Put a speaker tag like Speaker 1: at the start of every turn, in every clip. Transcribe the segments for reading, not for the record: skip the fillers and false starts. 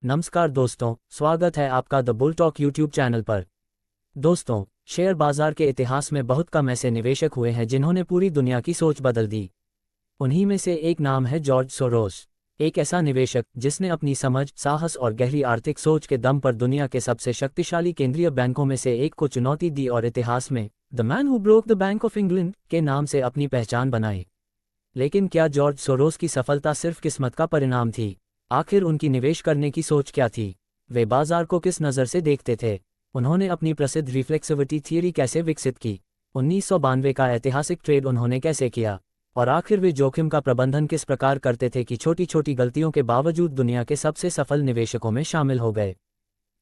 Speaker 1: नमस्कार दोस्तों, स्वागत है आपका the bull talk YouTube channel पर। दोस्तों, शेयर बाजार के इतिहास में बहुत कम ऐसे निवेशक हुए हैं जिन्होंने पूरी दुनिया की सोच बदल दी। उन्हीं में से एक नाम है जॉर्ज सोरोस, एक ऐसा निवेशक जिसने अपनी समझ, साहस और गहरी आर्थिक सोच के दम पर दुनिया के सबसे शक्तिशाली केंद्रीय बैंकों में से एक को चुनौती दी और इतिहास में the man who broke the bank of England के नाम से अपनी पहचान बनाई। लेकिन क्या जॉर्ज सोरोस की सफलता सिर्फ किस्मत का परिणाम थी? आखिर उनकी निवेश करने की सोच क्या थी? वे बाजार को किस नज़र से देखते थे? उन्होंने अपनी प्रसिद्ध रिफ्लेक्सिविटी थियरी कैसे विकसित की? 1992 का ऐतिहासिक ट्रेड उन्होंने कैसे किया? और आखिर वे जोखिम का प्रबंधन किस प्रकार करते थे कि छोटी छोटी गलतियों के बावजूद दुनिया के सबसे सफल निवेशकों में शामिल हो गए?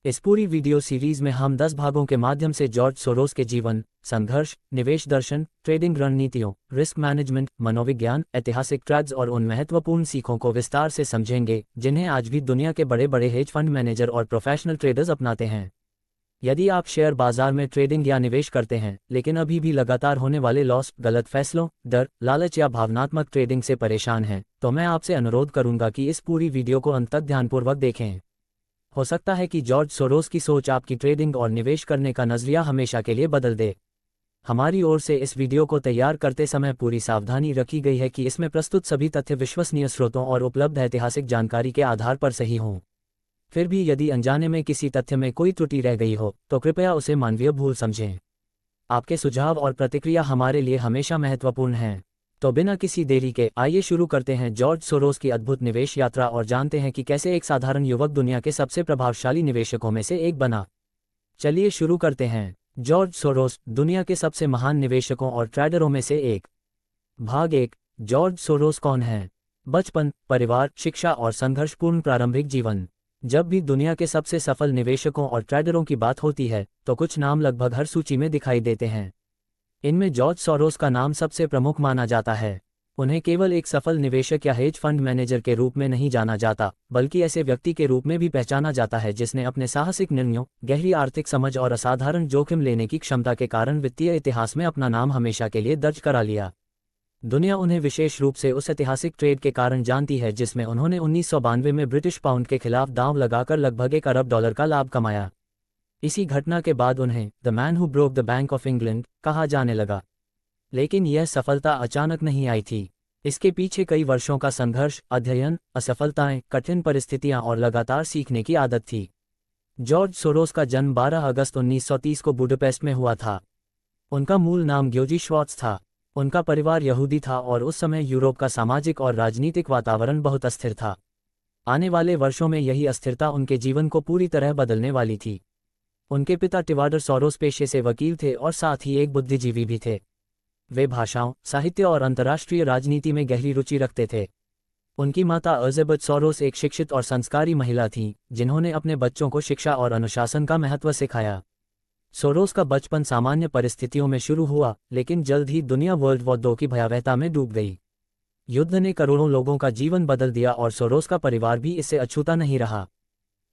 Speaker 1: इस पूरी वीडियो सीरीज में हम 10 भागों के माध्यम से जॉर्ज सोरोस के जीवन, संघर्ष, निवेश दर्शन, ट्रेडिंग रणनीतियों, रिस्क मैनेजमेंट, मनोविज्ञान, ऐतिहासिक ट्रेड्स और उन महत्वपूर्ण सीखों को विस्तार से समझेंगे जिन्हें आज भी दुनिया के बड़े बड़े हेज फंड मैनेजर और प्रोफेशनल ट्रेडर्स अपनाते हैं। यदि आप शेयर बाजार में ट्रेडिंग या निवेश करते हैं लेकिन अभी भी लगातार होने वाले लॉस, गलत फैसलों, डर, लालच या भावनात्मक ट्रेडिंग से परेशान हैं, तो मैं आपसे अनुरोध करूंगा कि इस पूरी वीडियो को अंत तक ध्यानपूर्वक देखें। हो सकता है कि जॉर्ज सोरोस की सोच आपकी ट्रेडिंग और निवेश करने का नजरिया हमेशा के लिए बदल दे। हमारी ओर से इस वीडियो को तैयार करते समय पूरी सावधानी रखी गई है कि इसमें प्रस्तुत सभी तथ्य विश्वसनीय स्रोतों और उपलब्ध ऐतिहासिक जानकारी के आधार पर सही हों। फिर भी यदि अनजाने में किसी तथ्य में कोई त्रुटि रह गई हो तो कृपया उसे मानवीय भूल समझें। आपके सुझाव और प्रतिक्रिया हमारे लिए हमेशा महत्वपूर्ण हैं। तो बिना किसी देरी के आइए शुरू करते हैं जॉर्ज सोरोस की अद्भुत निवेश यात्रा और जानते हैं कि कैसे एक साधारण युवक दुनिया के सबसे प्रभावशाली निवेशकों में से एक बना। चलिए शुरू करते हैं। जॉर्ज सोरोस, दुनिया के सबसे महान निवेशकों और ट्रेडरों में से एक। भाग 1। जॉर्ज सोरोस कौन है? बचपन, परिवार, शिक्षा और संघर्षपूर्ण प्रारंभिक जीवन। जब भी दुनिया के सबसे सफल निवेशकों और ट्रेडरों की बात होती है तो कुछ नाम लगभग हर सूची में दिखाई देते हैं। इनमें जॉर्ज सोरोस का नाम सबसे प्रमुख माना जाता है। उन्हें केवल एक सफल निवेशक या हेज फंड मैनेजर के रूप में नहीं जाना जाता, बल्कि ऐसे व्यक्ति के रूप में भी पहचाना जाता है जिसने अपने साहसिक निर्णयों, गहरी आर्थिक समझ और असाधारण जोखिम लेने की क्षमता के कारण वित्तीय इतिहास में अपना नाम हमेशा के लिए दर्ज करा लिया। दुनिया उन्हें विशेष रूप से उस ऐतिहासिक ट्रेड के कारण जानती है जिसमें उन्होंने 1992 में ब्रिटिश पाउंड के खिलाफ दांव लगाकर लगभग $1 अरब का लाभ कमाया। इसी घटना के बाद उन्हें the man who broke the bank of England कहा जाने लगा। लेकिन यह सफलता अचानक नहीं आई थी। इसके पीछे कई वर्षों का संघर्ष, अध्ययन, असफलताएं, कठिन परिस्थितियां और लगातार सीखने की आदत थी। जॉर्ज सोरोस का जन्म 12 अगस्त 1930 को बुडापेस्ट में हुआ था। उनका मूल नाम ग्योजी श्वार्ट्ज था। उनका परिवार यहूदी था और उस समय यूरोप का सामाजिक और राजनीतिक वातावरण बहुत अस्थिर था। आने वाले वर्षों में यही अस्थिरता उनके जीवन को पूरी तरह बदलने वाली थी। उनके पिता टिवाडर सोरोस पेशे से वकील थे और साथ ही एक बुद्धिजीवी भी थे। वे भाषाओं, साहित्य और अंतर्राष्ट्रीय राजनीति में गहरी रुचि रखते थे। उनकी माता एलिजाबेथ सोरोस एक शिक्षित और संस्कारी महिला थीं, जिन्होंने अपने बच्चों को शिक्षा और अनुशासन का महत्व सिखाया। सोरोस का बचपन सामान्य परिस्थितियों में शुरू हुआ, लेकिन जल्द ही दुनिया वर्ल्ड वॉर 2 की भयावहता में डूब गई। युद्ध ने करोड़ों लोगों का जीवन बदल दिया और सोरोस का परिवार भी इससे अछूता नहीं रहा।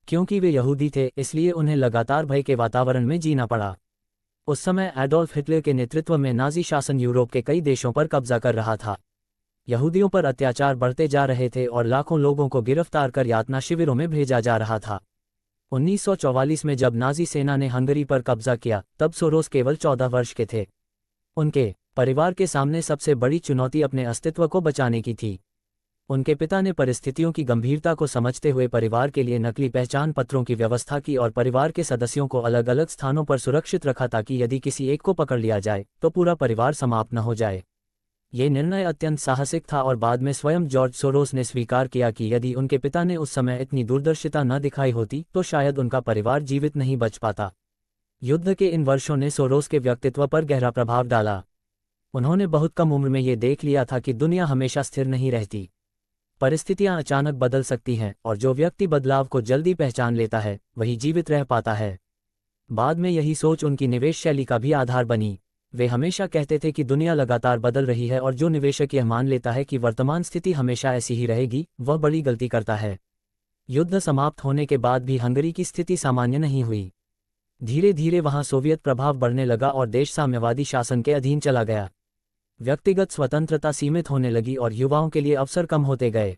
Speaker 1: क्योंकि वे यहूदी थे, इसलिए उन्हें लगातार भय के वातावरण में जीना पड़ा। उस समय एडोल्फ हिटलर के नेतृत्व में नाजी शासन यूरोप के कई देशों पर कब्जा कर रहा था। यहूदियों पर अत्याचार बढ़ते जा रहे थे और लाखों लोगों को गिरफ्तार कर यातना शिविरों में भेजा जा रहा था। 1944 में जब नाजी सेना ने हंगरी पर कब्जा किया, तब सोरोस केवल 14 वर्ष के थे। उनके परिवार के सामने सबसे बड़ी चुनौती अपने अस्तित्व को बचाने की थी। उनके पिता ने परिस्थितियों की गंभीरता को समझते हुए परिवार के लिए नकली पहचान पत्रों की व्यवस्था की और परिवार के सदस्यों को अलग अलग स्थानों पर सुरक्षित रखा ताकि यदि किसी एक को पकड़ लिया जाए तो पूरा परिवार समाप्त न हो जाए। ये निर्णय अत्यंत साहसिक था और बाद में स्वयं जॉर्ज सोरोस ने स्वीकार किया कि यदि उनके पिता ने उस समय इतनी दूरदर्शिता न दिखाई होती तो शायद उनका परिवार जीवित नहीं बच पाता। युद्ध के इन वर्षों ने सोरोस के व्यक्तित्व पर गहरा प्रभाव डाला। उन्होंने बहुत कम उम्र में ये देख लिया था कि दुनिया हमेशा स्थिर नहीं रहती। परिस्थितियां अचानक बदल सकती हैं और जो व्यक्ति बदलाव को जल्दी पहचान लेता है वही जीवित रह पाता है। बाद में यही सोच उनकी निवेश शैली का भी आधार बनी। वे हमेशा कहते थे कि दुनिया लगातार बदल रही है और जो निवेशक यह मान लेता है कि वर्तमान स्थिति हमेशा ऐसी ही रहेगी, वह बड़ी गलती करता है। युद्ध समाप्त होने के बाद भी हंगरी की स्थिति सामान्य नहीं हुई। धीरे धीरे वहां सोवियत प्रभाव बढ़ने लगा और देश साम्यवादी शासन के अधीन चला गया। व्यक्तिगत स्वतंत्रता सीमित होने लगी और युवाओं के लिए अवसर कम होते गए।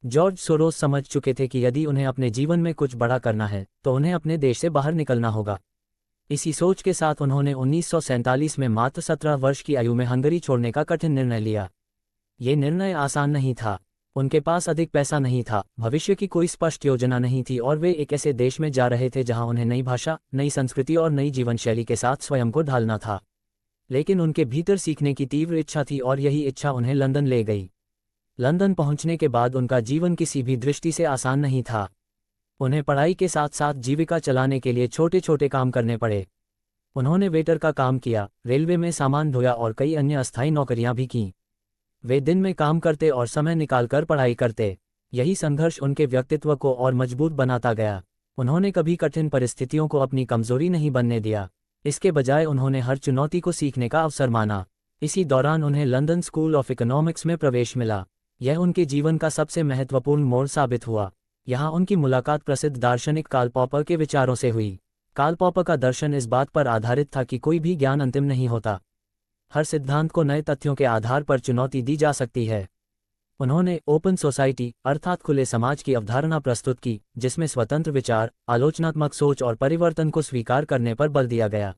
Speaker 1: जॉर्ज सोरोस समझ चुके थे कि यदि उन्हें अपने जीवन में कुछ बड़ा करना है तो उन्हें अपने देश से बाहर निकलना होगा। इसी सोच के साथ उन्होंने 1947 में मात्र 17 वर्ष की आयु में हंगरी छोड़ने का कठिन निर्णय लिया। ये निर्णय आसान नहीं था। उनके पास अधिक पैसा नहीं था, भविष्य की कोई स्पष्ट योजना नहीं थी और वे एक ऐसे देश में जा रहे थे जहां उन्हें नई भाषा, नई संस्कृति और नई जीवन शैली के साथ स्वयं को ढालना था। लेकिन उनके भीतर सीखने की तीव्र इच्छा थी और यही इच्छा उन्हें लंदन ले गई। लंदन पहुंचने के बाद उनका जीवन किसी भी दृष्टि से आसान नहीं था। उन्हें पढ़ाई के साथ साथ जीविका चलाने के लिए छोटे छोटे काम करने पड़े। उन्होंने वेटर का काम किया, रेलवे में सामान ढोया और कई अन्य अस्थायी नौकरियां भी कीं। वे दिन में काम करते और समय निकालकर पढ़ाई करते। यही संघर्ष उनके व्यक्तित्व को और मजबूत बनाता गया। उन्होंने कभी कठिन परिस्थितियों को अपनी कमजोरी नहीं बनने दिया। इसके बजाय उन्होंने हर चुनौती को सीखने का अवसर माना। इसी दौरान उन्हें लंदन स्कूल ऑफ इकोनॉमिक्स में प्रवेश मिला। यह उनके जीवन का सबसे महत्वपूर्ण मोड़ साबित हुआ। यहाँ उनकी मुलाकात प्रसिद्ध दार्शनिक कार्ल पॉपर के विचारों से हुई। कार्ल पॉपर का दर्शन इस बात पर आधारित था कि कोई भी ज्ञान अंतिम नहीं होता। हर सिद्धांत को नए तथ्यों के आधार पर चुनौती दी जा सकती है। उन्होंने ओपन सोसाइटी अर्थात खुले समाज की अवधारणा प्रस्तुत की, जिसमें स्वतंत्र विचार, आलोचनात्मक सोच और परिवर्तन को स्वीकार करने पर बल दिया गया।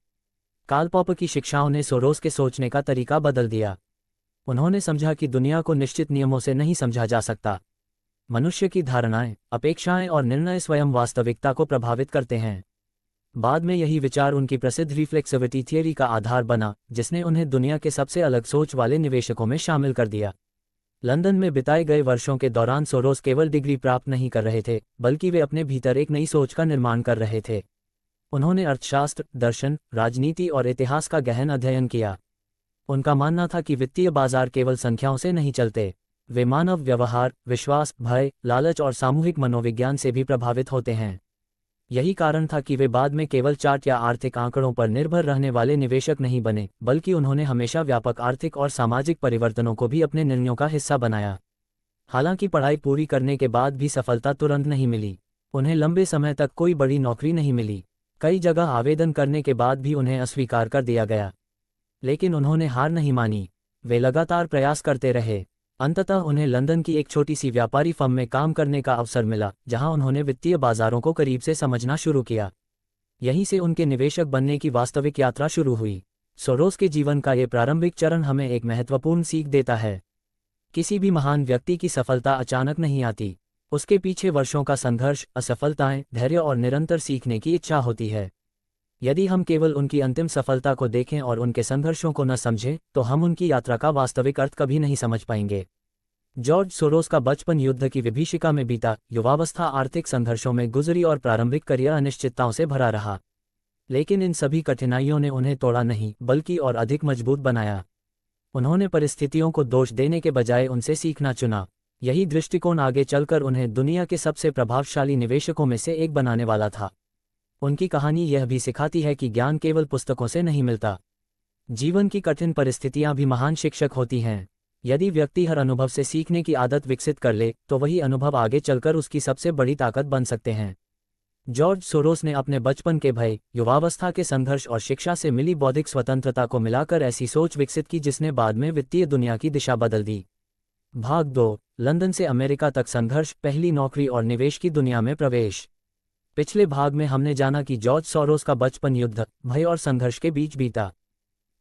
Speaker 1: कार्ल पॉपर की शिक्षाओं ने सोरोस के सोचने का तरीका बदल दिया। उन्होंने समझा कि दुनिया को निश्चित नियमों से नहीं समझा जा सकता। मनुष्य की धारणाएं, अपेक्षाएं और निर्णय स्वयं वास्तविकता को प्रभावित करते हैं। बाद में यही विचार उनकी प्रसिद्ध रिफ्लेक्सिविटी थियरी का आधार बना, जिसने उन्हें दुनिया के सबसे अलग सोच वाले निवेशकों में शामिल कर दिया। लंदन में बिताए गए वर्षों के दौरान सोरोस केवल डिग्री प्राप्त नहीं कर रहे थे, बल्कि वे अपने भीतर एक नई सोच का निर्माण कर रहे थे। उन्होंने अर्थशास्त्र, दर्शन, राजनीति और इतिहास का गहन अध्ययन किया। उनका मानना था कि वित्तीय बाजार केवल संख्याओं से नहीं चलते, वे मानव व्यवहार, विश्वास, भय, लालच और सामूहिक मनोविज्ञान से भी प्रभावित होते हैं। यही कारण था कि वे बाद में केवल चार्ट या आर्थिक आंकड़ों पर निर्भर रहने वाले निवेशक नहीं बने, बल्कि उन्होंने हमेशा व्यापक आर्थिक और सामाजिक परिवर्तनों को भी अपने निर्णयों का हिस्सा बनाया। हालांकि पढ़ाई पूरी करने के बाद भी सफलता तुरंत नहीं मिली। उन्हें लंबे समय तक कोई बड़ी नौकरी नहीं मिली। कई जगह आवेदन करने के बाद भी उन्हें अस्वीकार कर दिया गया। लेकिन उन्होंने हार नहीं मानी। वे लगातार प्रयास करते रहे। अंततः उन्हें लंदन की एक छोटी सी व्यापारी फर्म में काम करने का अवसर मिला, जहां उन्होंने वित्तीय बाजारों को करीब से समझना शुरू किया। यहीं से उनके निवेशक बनने की वास्तविक यात्रा शुरू हुई। सोरोस के जीवन का ये प्रारंभिक चरण हमें एक महत्वपूर्ण सीख देता है। किसी भी महान व्यक्ति की सफलता अचानक नहीं आती। उसके पीछे वर्षों का संघर्ष, असफलताएं, धैर्य और निरंतर सीखने की इच्छा होती है। यदि हम केवल उनकी अंतिम सफलता को देखें और उनके संघर्षों को न समझें, तो हम उनकी यात्रा का वास्तविक अर्थ कभी नहीं समझ पाएंगे। जॉर्ज सोरोस का बचपन युद्ध की विभीषिका में बीता, युवावस्था आर्थिक संघर्षों में गुजरी और प्रारंभिक करियर अनिश्चितताओं से भरा रहा। लेकिन इन सभी कठिनाइयों ने उन्हें तोड़ा नहीं, बल्कि और अधिक मजबूत बनाया। उन्होंने परिस्थितियों को दोष देने के बजाय उनसे सीखना चुना। यही दृष्टिकोण आगे चलकर उन्हें दुनिया के सबसे प्रभावशाली निवेशकों में से एक बनाने वाला था। उनकी कहानी यह भी सिखाती है कि ज्ञान केवल पुस्तकों से नहीं मिलता। जीवन की कठिन परिस्थितियां भी महान शिक्षक होती हैं। यदि व्यक्ति हर अनुभव से सीखने की आदत विकसित कर ले, तो वही अनुभव आगे चलकर उसकी सबसे बड़ी ताकत बन सकते हैं। जॉर्ज सोरोस ने अपने बचपन के भय, युवावस्था के संघर्ष और शिक्षा से मिली बौद्धिक स्वतंत्रता को मिलाकर ऐसी सोच विकसित की जिसने बाद में वित्तीय दुनिया की दिशा बदल दी। भाग 2, लंदन से अमेरिका तक संघर्ष, पहली नौकरी और निवेश की दुनिया में प्रवेश। पिछले भाग में हमने जाना कि जॉर्ज सोरोस का बचपन युद्ध, भय और संघर्ष के बीच बीता।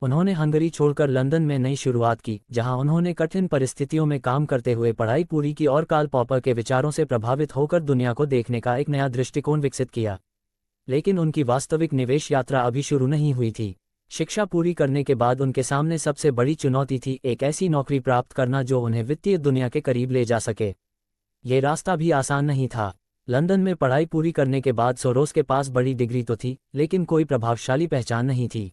Speaker 1: उन्होंने हंगरी छोड़कर लंदन में नई शुरुआत की, जहां उन्होंने कठिन परिस्थितियों में काम करते हुए पढ़ाई पूरी की और कार्ल पॉपर के विचारों से प्रभावित होकर दुनिया को देखने का एक नया दृष्टिकोण विकसित किया। लेकिन उनकी वास्तविक निवेश यात्रा अभी शुरू नहीं हुई थी। शिक्षा पूरी करने के बाद उनके सामने सबसे बड़ी चुनौती थी एक ऐसी नौकरी प्राप्त करना जो उन्हें वित्तीय दुनिया के करीब ले जा सके। ये रास्ता भी आसान नहीं था। लंदन में पढ़ाई पूरी करने के बाद सोरोस के पास बड़ी डिग्री तो थी, लेकिन कोई प्रभावशाली पहचान नहीं थी।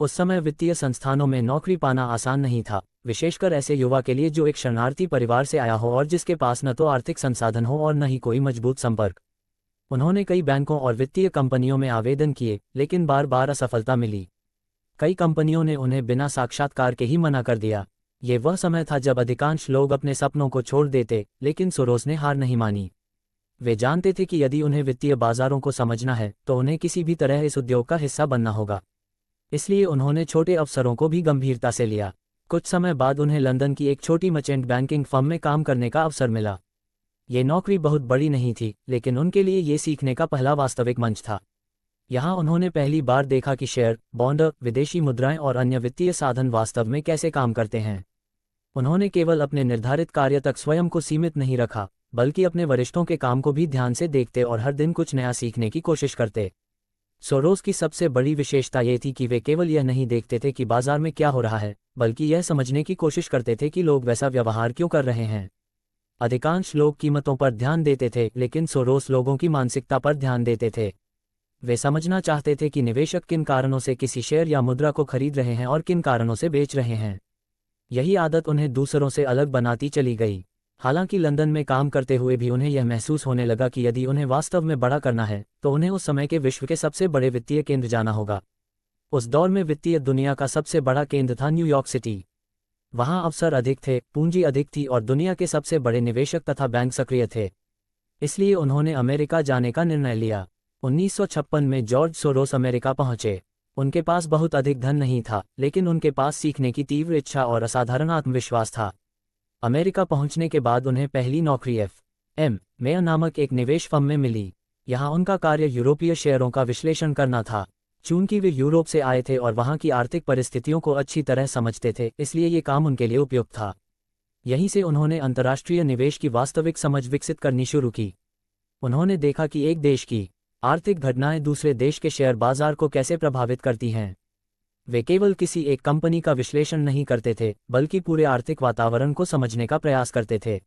Speaker 1: उस समय वित्तीय संस्थानों में नौकरी पाना आसान नहीं था, विशेषकर ऐसे युवा के लिए जो एक शरणार्थी परिवार से आया हो और जिसके पास न तो आर्थिक संसाधन हो और न ही कोई मजबूत संपर्क। उन्होंने कई बैंकों और वित्तीय कंपनियों में आवेदन किए, लेकिन बार बार असफलता मिली। कई कंपनियों ने उन्हें बिना साक्षात्कार के ही मना कर दिया। ये वह समय था जब अधिकांश लोग अपने सपनों को छोड़ देते, लेकिन सोरोस ने हार नहीं मानी। वे जानते थे कि यदि उन्हें वित्तीय बाजारों को समझना है तो उन्हें किसी भी तरह इस उद्योग का हिस्सा बनना होगा। इसलिए उन्होंने छोटे अवसरों को भी गंभीरता से लिया। कुछ समय बाद उन्हें लंदन की एक छोटी मर्चेंट बैंकिंग फर्म में काम करने का अवसर मिला। ये नौकरी बहुत बड़ी नहीं थी, लेकिन उनके लिए ये सीखने का पहला वास्तविक मंच था। यहाँ उन्होंने पहली बार देखा कि शेयर, बॉन्ड, विदेशी मुद्राएं और अन्य वित्तीय साधन वास्तव में कैसे काम करते हैं। उन्होंने केवल अपने निर्धारित कार्य तक स्वयं को सीमित नहीं रखा, बल्कि अपने वरिष्ठों के काम को भी ध्यान से देखते और हर दिन कुछ नया सीखने की कोशिश करते। सोरोस की सबसे बड़ी विशेषता ये थी कि वे केवल यह नहीं देखते थे कि बाजार में क्या हो रहा है, बल्कि यह समझने की कोशिश करते थे कि लोग वैसा व्यवहार क्यों कर रहे हैं। अधिकांश लोग कीमतों पर ध्यान देते थे, लेकिन सोरोस लोगों की मानसिकता पर ध्यान देते थे। वे समझना चाहते थे कि निवेशक किन कारणों से किसी शेयर या मुद्रा को खरीद रहे हैं और किन कारणों से बेच रहे हैं। यही आदत उन्हें दूसरों से अलग बनाती चली गई। हालांकि लंदन में काम करते हुए भी उन्हें यह महसूस होने लगा कि यदि उन्हें वास्तव में बड़ा करना है, तो उन्हें उस समय के विश्व के सबसे बड़े वित्तीय केंद्र जाना होगा। उस दौर में वित्तीय दुनिया का सबसे बड़ा केंद्र था न्यूयॉर्क सिटी। वहां अवसर अधिक थे, पूंजी अधिक थी और दुनिया के सबसे बड़े निवेशक तथा बैंक सक्रिय थे। इसलिए उन्होंने अमेरिका जाने का निर्णय लिया। 1956 में जॉर्ज सोरोस अमेरिका पहुंचे। उनके पास बहुत अधिक धन नहीं था, लेकिन उनके पास सीखने की तीव्र इच्छा और असाधारण आत्मविश्वास था। अमेरिका पहुंचने के बाद उन्हें पहली नौकरी एफ.एम. मेयर नामक एक निवेश फर्म में मिली। यहां उनका कार्य यूरोपीय शेयरों का विश्लेषण करना था। चूंकि वे यूरोप से आए थे और वहां की आर्थिक परिस्थितियों को अच्छी तरह समझते थे, इसलिए ये काम उनके लिए उपयुक्त था। यहीं से उन्होंने अंतर्राष्ट्रीय निवेश की वास्तविक समझ विकसित करनी शुरू की। उन्होंने देखा कि एक देश की आर्थिक घटनाएं दूसरे देश के शेयर बाजार को कैसे प्रभावित करती हैं। वे केवल किसी एक कंपनी का विश्लेषण नहीं करते थे, बल्कि पूरे आर्थिक वातावरण को समझने का प्रयास करते थे।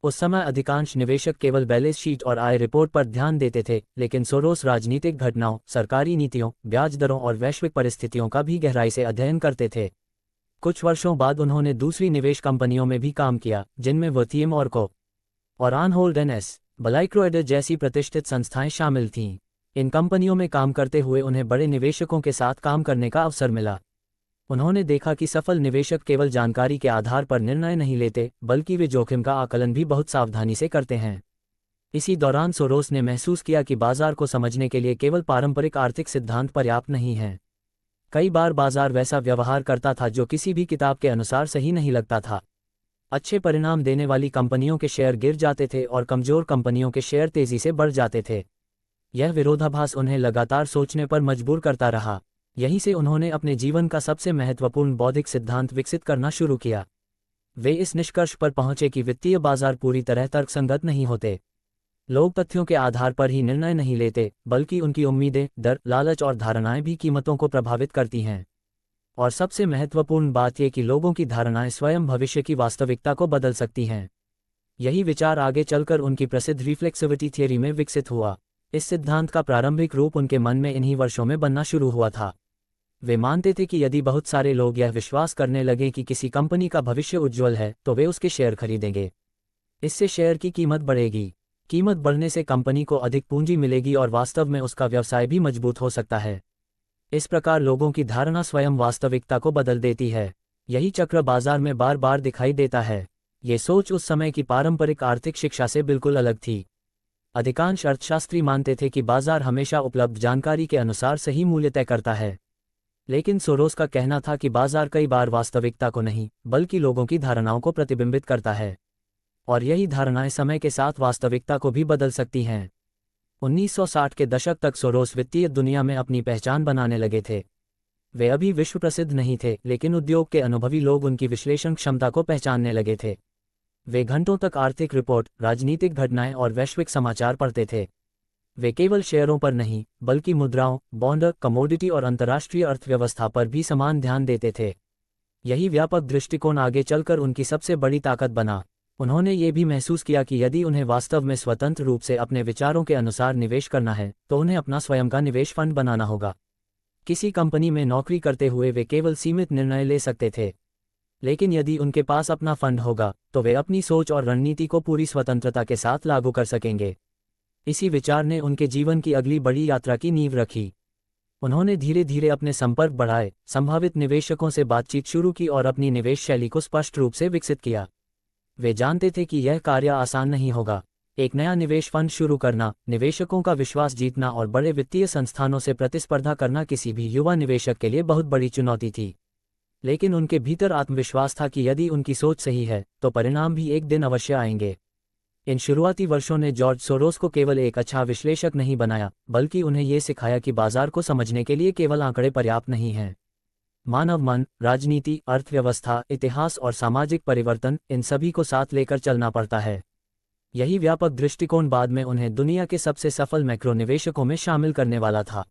Speaker 1: उस समय अधिकांश निवेशक केवल बैलेंस शीट और आय रिपोर्ट पर ध्यान देते थे, लेकिन सोरोस राजनीतिक घटनाओं, सरकारी नीतियों, ब्याज दरों और वैश्विक परिस्थितियों का भी गहराई से अध्ययन करते थे। कुछ वर्षों बाद उन्होंने दूसरी निवेश कंपनियों में भी काम किया, जिनमें वथियम ऑर्को और आनहोल्ड एंड ब्लाइक्रोएडर जैसी प्रतिष्ठित संस्थाएं शामिल थीं। इन कंपनियों में काम करते हुए उन्हें बड़े निवेशकों के साथ काम करने का अवसर मिला। उन्होंने देखा कि सफल निवेशक केवल जानकारी के आधार पर निर्णय नहीं लेते, बल्कि वे जोखिम का आकलन भी बहुत सावधानी से करते हैं। इसी दौरान सोरोस ने महसूस किया कि बाजार को समझने के लिए केवल पारंपरिक आर्थिक सिद्धांत पर्याप्त नहीं हैं। कई बार बाजार वैसा व्यवहार करता था जो किसी भी किताब के अनुसार सही नहीं लगता था। अच्छे परिणाम देने वाली कंपनियों के शेयर गिर जाते थे और कमजोर कंपनियों के शेयर तेजी से बढ़ जाते थे। यह विरोधाभास उन्हें लगातार सोचने पर मजबूर करता रहा। यहीं से उन्होंने अपने जीवन का सबसे महत्वपूर्ण बौद्धिक सिद्धांत विकसित करना शुरू किया। वे इस निष्कर्ष पर पहुंचे कि वित्तीय बाजार पूरी तरह तर्कसंगत नहीं होते। लोग तथ्यों के आधार पर ही निर्णय नहीं लेते, बल्कि उनकी उम्मीदें, डर, लालच और धारणाएं भी कीमतों को प्रभावित करती हैं। और सबसे महत्वपूर्ण बात यह कि लोगों की धारणाएं स्वयं भविष्य की वास्तविकता को बदल सकती हैं। यही विचार आगे चलकर उनकी प्रसिद्ध रिफ्लेक्सिविटी थियरी में विकसित हुआ। इस सिद्धांत का प्रारंभिक रूप उनके मन में इन्हीं वर्षों में बनना शुरू हुआ था। वे मानते थे कि यदि बहुत सारे लोग यह विश्वास करने लगे कि किसी कंपनी का भविष्य उज्ज्वल है, तो वे उसके शेयर खरीदेंगे। इससे शेयर की कीमत बढ़ेगी। कीमत बढ़ने से कंपनी को अधिक पूंजी मिलेगी और वास्तव में उसका व्यवसाय भी मजबूत हो सकता है। इस प्रकार लोगों की धारणा स्वयं वास्तविकता को बदल देती है। यही चक्र बाजार में बार बार दिखाई देता है। ये सोच उस समय की पारंपरिक आर्थिक शिक्षा से बिल्कुल अलग थी। अधिकांश अर्थशास्त्री मानते थे कि बाजार हमेशा उपलब्ध जानकारी के अनुसार सही मूल्य तय करता है। लेकिन सोरोस का कहना था कि बाजार कई बार वास्तविकता को नहीं, बल्कि लोगों की धारणाओं को प्रतिबिंबित करता है। और यही धारणाएं समय के साथ वास्तविकता को भी बदल सकती हैं। 1960 के दशक तक सोरोस वित्तीय दुनिया में अपनी पहचान बनाने लगे थे। वे अभी विश्व प्रसिद्ध नहीं थे, लेकिन उद्योग के अनुभवी लोग उनकी विश्लेषण क्षमता को पहचानने लगे थे। वे घंटों तक आर्थिक रिपोर्ट, राजनीतिक घटनाएं और वैश्विक समाचार पढ़ते थे। वे केवल शेयरों पर नहीं, बल्कि मुद्राओं, बॉन्ड, कमोडिटी और अंतर्राष्ट्रीय अर्थव्यवस्था पर भी समान ध्यान देते थे। यही व्यापक दृष्टिकोण आगे चलकर उनकी सबसे बड़ी ताकत बना। उन्होंने ये भी महसूस किया कि यदि उन्हें वास्तव में स्वतंत्र रूप से अपने विचारों के अनुसार निवेश करना है, तो उन्हें अपना स्वयं का निवेश फंड बनाना होगा। किसी कंपनी में नौकरी करते हुए वे केवल सीमित निर्णय ले सकते थे, लेकिन यदि उनके पास अपना फंड होगा, तो वे अपनी सोच और रणनीति को पूरी स्वतंत्रता के साथ लागू कर सकेंगे। इसी विचार ने उनके जीवन की अगली बड़ी यात्रा की नींव रखी। उन्होंने धीरे धीरे अपने संपर्क बढ़ाए, संभावित निवेशकों से बातचीत शुरू की और अपनी निवेश शैली को स्पष्ट रूप से विकसित किया। वे जानते थे कि यह कार्य आसान नहीं होगा। एक नया निवेश फंड शुरू करना, निवेशकों का विश्वास जीतना और बड़े वित्तीय संस्थानों से प्रतिस्पर्धा करना किसी भी युवा निवेशक के लिए बहुत बड़ी चुनौती थी। लेकिन उनके भीतर आत्मविश्वास था कि यदि उनकी सोच सही है, तो परिणाम भी एक दिन अवश्य आएंगे। इन शुरुआती वर्षों ने जॉर्ज सोरोस को केवल एक अच्छा विश्लेषक नहीं बनाया, बल्कि उन्हें ये सिखाया कि बाजार को समझने के लिए केवल आंकड़े पर्याप्त नहीं हैं। मानव मन, राजनीति, अर्थव्यवस्था, इतिहास और सामाजिक परिवर्तन, इन सभी को साथ लेकर चलना पड़ता है। यही व्यापक दृष्टिकोण बाद में उन्हें दुनिया के सबसे सफल मैक्रो निवेशकों में शामिल करने वाला था।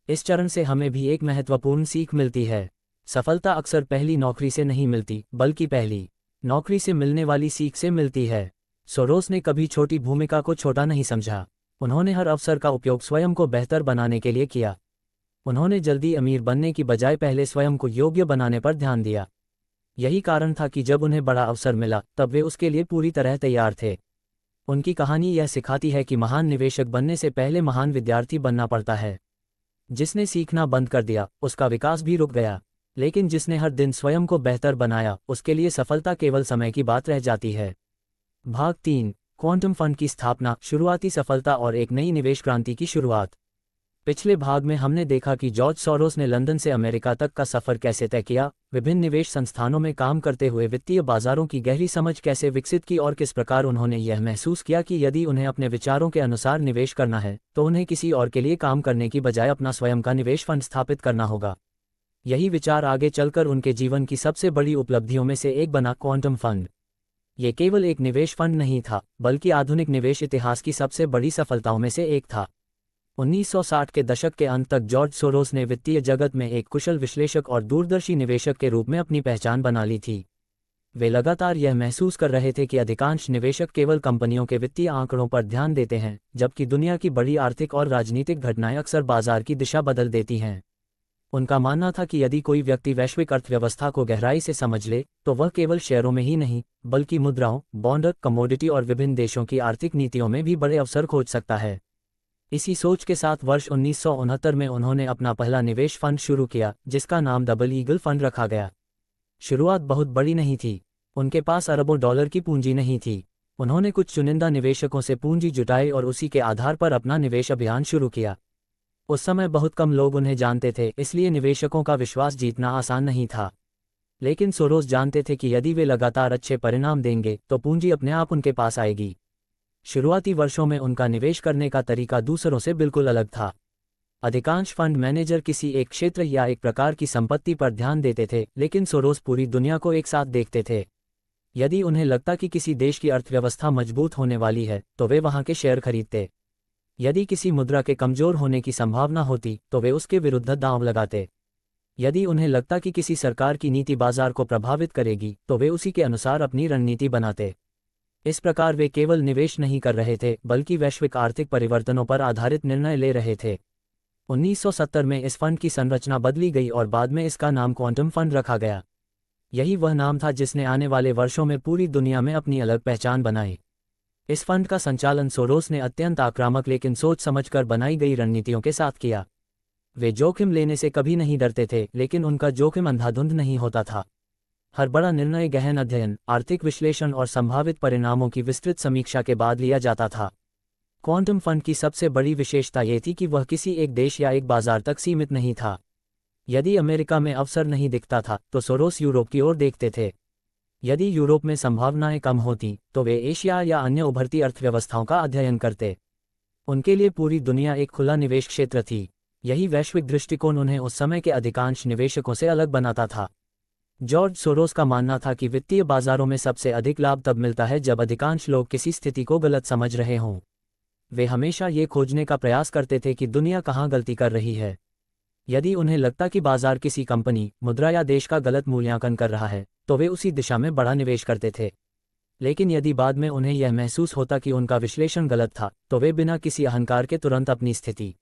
Speaker 1: इस चरण से हमें भी एक महत्वपूर्ण सीख मिलती है। सफलता अक्सर पहली नौकरी से नहीं मिलती, बल्कि पहली नौकरी से मिलने वाली सीख से मिलती है। सोरोस ने कभी छोटी भूमिका को छोटा नहीं समझा। उन्होंने हर अवसर का उपयोग स्वयं को बेहतर बनाने के लिए किया। उन्होंने जल्दी अमीर बनने की बजाय पहले स्वयं को योग्य बनाने पर ध्यान दिया। यही कारण था कि जब उन्हें बड़ा अवसर मिला तब वे उसके लिए पूरी तरह तैयार थे। उनकी कहानी यह सिखाती है कि महान निवेशक बनने से पहले महान विद्यार्थी बनना पड़ता है। जिसने सीखना बंद कर दिया, उसका विकास भी रुक गया, लेकिन जिसने हर दिन स्वयं को बेहतर बनाया, उसके लिए सफलता केवल समय की बात रह जाती है। भाग 3, क्वांटम फंड की स्थापना, शुरुआती सफलता और एक नई निवेश क्रांति की शुरुआत। पिछले भाग में हमने देखा कि जॉर्ज सोरोस ने लंदन से अमेरिका तक का सफर कैसे तय किया, विभिन्न निवेश संस्थानों में काम करते हुए वित्तीय बाजारों की गहरी समझ कैसे विकसित की और किस प्रकार उन्होंने यह महसूस किया कि यदि उन्हें अपने विचारों के अनुसार निवेश करना है तो उन्हें किसी और के लिए काम करने की बजाय अपना स्वयं का निवेश फंड स्थापित करना होगा। यही विचार आगे चलकर उनके जीवन की सबसे बड़ी उपलब्धियों में से एक बना, क्वांटम फंड। ये केवल एक निवेश फंड नहीं था, बल्कि आधुनिक निवेश इतिहास की सबसे बड़ी सफलताओं में से एक था। 1960 के दशक के अंत तक जॉर्ज सोरोस ने वित्तीय जगत में एक कुशल विश्लेषक और दूरदर्शी निवेशक के रूप में अपनी पहचान बना ली थी। वे लगातार यह महसूस कर रहे थे कि अधिकांश निवेशक केवल कंपनियों के वित्तीय आंकड़ों पर ध्यान देते हैं, जबकि दुनिया की बड़ी आर्थिक और राजनीतिक घटनाएं अक्सर बाजार की दिशा बदल देती हैं। उनका मानना था कि यदि कोई व्यक्ति वैश्विक अर्थव्यवस्था को गहराई से समझ ले तो वह केवल शेयरों में ही नहीं, बल्कि मुद्राओं, बॉन्ड, कमोडिटी और विभिन्न देशों की आर्थिक नीतियों में भी बड़े अवसर खोज सकता है। इसी सोच के साथ वर्ष 1969 में उन्होंने अपना पहला निवेश फंड शुरू किया, जिसका नाम डबल ईगल फंड रखा गया। शुरुआत बहुत बड़ी नहीं थी, उनके पास अरबों डॉलर की पूंजी नहीं थी। उन्होंने कुछ चुनिंदा निवेशकों से पूंजी जुटाई और उसी के आधार पर अपना निवेश अभियान शुरू किया। उस समय बहुत कम लोग उन्हें जानते थे, इसलिए निवेशकों का विश्वास जीतना आसान नहीं था। लेकिन सोरोस जानते थे कि यदि वे लगातार अच्छे परिणाम देंगे तो पूंजी अपने आप उनके पास आएगी। शुरुआती वर्षों में उनका निवेश करने का तरीका दूसरों से बिल्कुल अलग था। अधिकांश फंड मैनेजर किसी एक क्षेत्र या एक प्रकार की संपत्ति पर ध्यान देते थे, लेकिन सोरोस पूरी दुनिया को एक साथ देखते थे। यदि उन्हें लगता कि किसी देश की अर्थव्यवस्था मजबूत होने वाली है तो वे वहां के शेयर खरीदते। यदि किसी मुद्रा के कमजोर होने की संभावना होती तो वे उसके विरुद्ध दांव लगाते। यदि उन्हें लगता कि किसी सरकार की नीति बाजार को प्रभावित करेगी तो वे उसी के अनुसार अपनी रणनीति बनाते। इस प्रकार वे केवल निवेश नहीं कर रहे थे, बल्कि वैश्विक आर्थिक परिवर्तनों पर आधारित निर्णय ले रहे थे। 1970 में इस फंड की संरचना बदली गई और बाद में इसका नाम क्वांटम फंड रखा गया। यही वह नाम था जिसने आने वाले वर्षों में पूरी दुनिया में अपनी अलग पहचान बनाई। इस फंड का संचालन सोरोस ने अत्यंत आक्रामक लेकिन सोच समझकर बनाई गई रणनीतियों के साथ किया। वे जोखिम लेने से कभी नहीं डरते थे, लेकिन उनका जोखिम अंधाधुंध नहीं होता था। हर बड़ा निर्णय गहन अध्ययन, आर्थिक विश्लेषण और संभावित परिणामों की विस्तृत समीक्षा के बाद लिया जाता था। क्वांटम फंड की सबसे बड़ी विशेषता ये थी कि वह किसी एक देश या एक बाजार तक सीमित नहीं था। यदि अमेरिका में अवसर नहीं दिखता था तो सोरोस यूरोप की ओर देखते थे। यदि यूरोप में संभावनाएं कम होती तो वे एशिया या अन्य उभरती अर्थव्यवस्थाओं का अध्ययन करते। उनके लिए पूरी दुनिया एक खुला निवेश क्षेत्र थी। यही वैश्विक दृष्टिकोण उन्हें उस समय के अधिकांश निवेशकों से अलग बनाता था। जॉर्ज सोरोस का मानना था कि वित्तीय बाजारों में सबसे अधिक लाभ तब मिलता है जब अधिकांश लोग किसी स्थिति को गलत समझ रहे हों। वे हमेशा ये खोजने का प्रयास करते थे कि दुनिया कहाँ गलती कर रही है। यदि उन्हें लगता कि बाजार किसी कंपनी, मुद्रा या देश का गलत मूल्यांकन कर रहा है तो वे उसी दिशा में बड़ा निवेश करते थे। लेकिन यदि बाद में उन्हें यह महसूस होता कि उनका विश्लेषण गलत था तो वे बिना किसी अहंकार के तुरंत अपनी स्थिति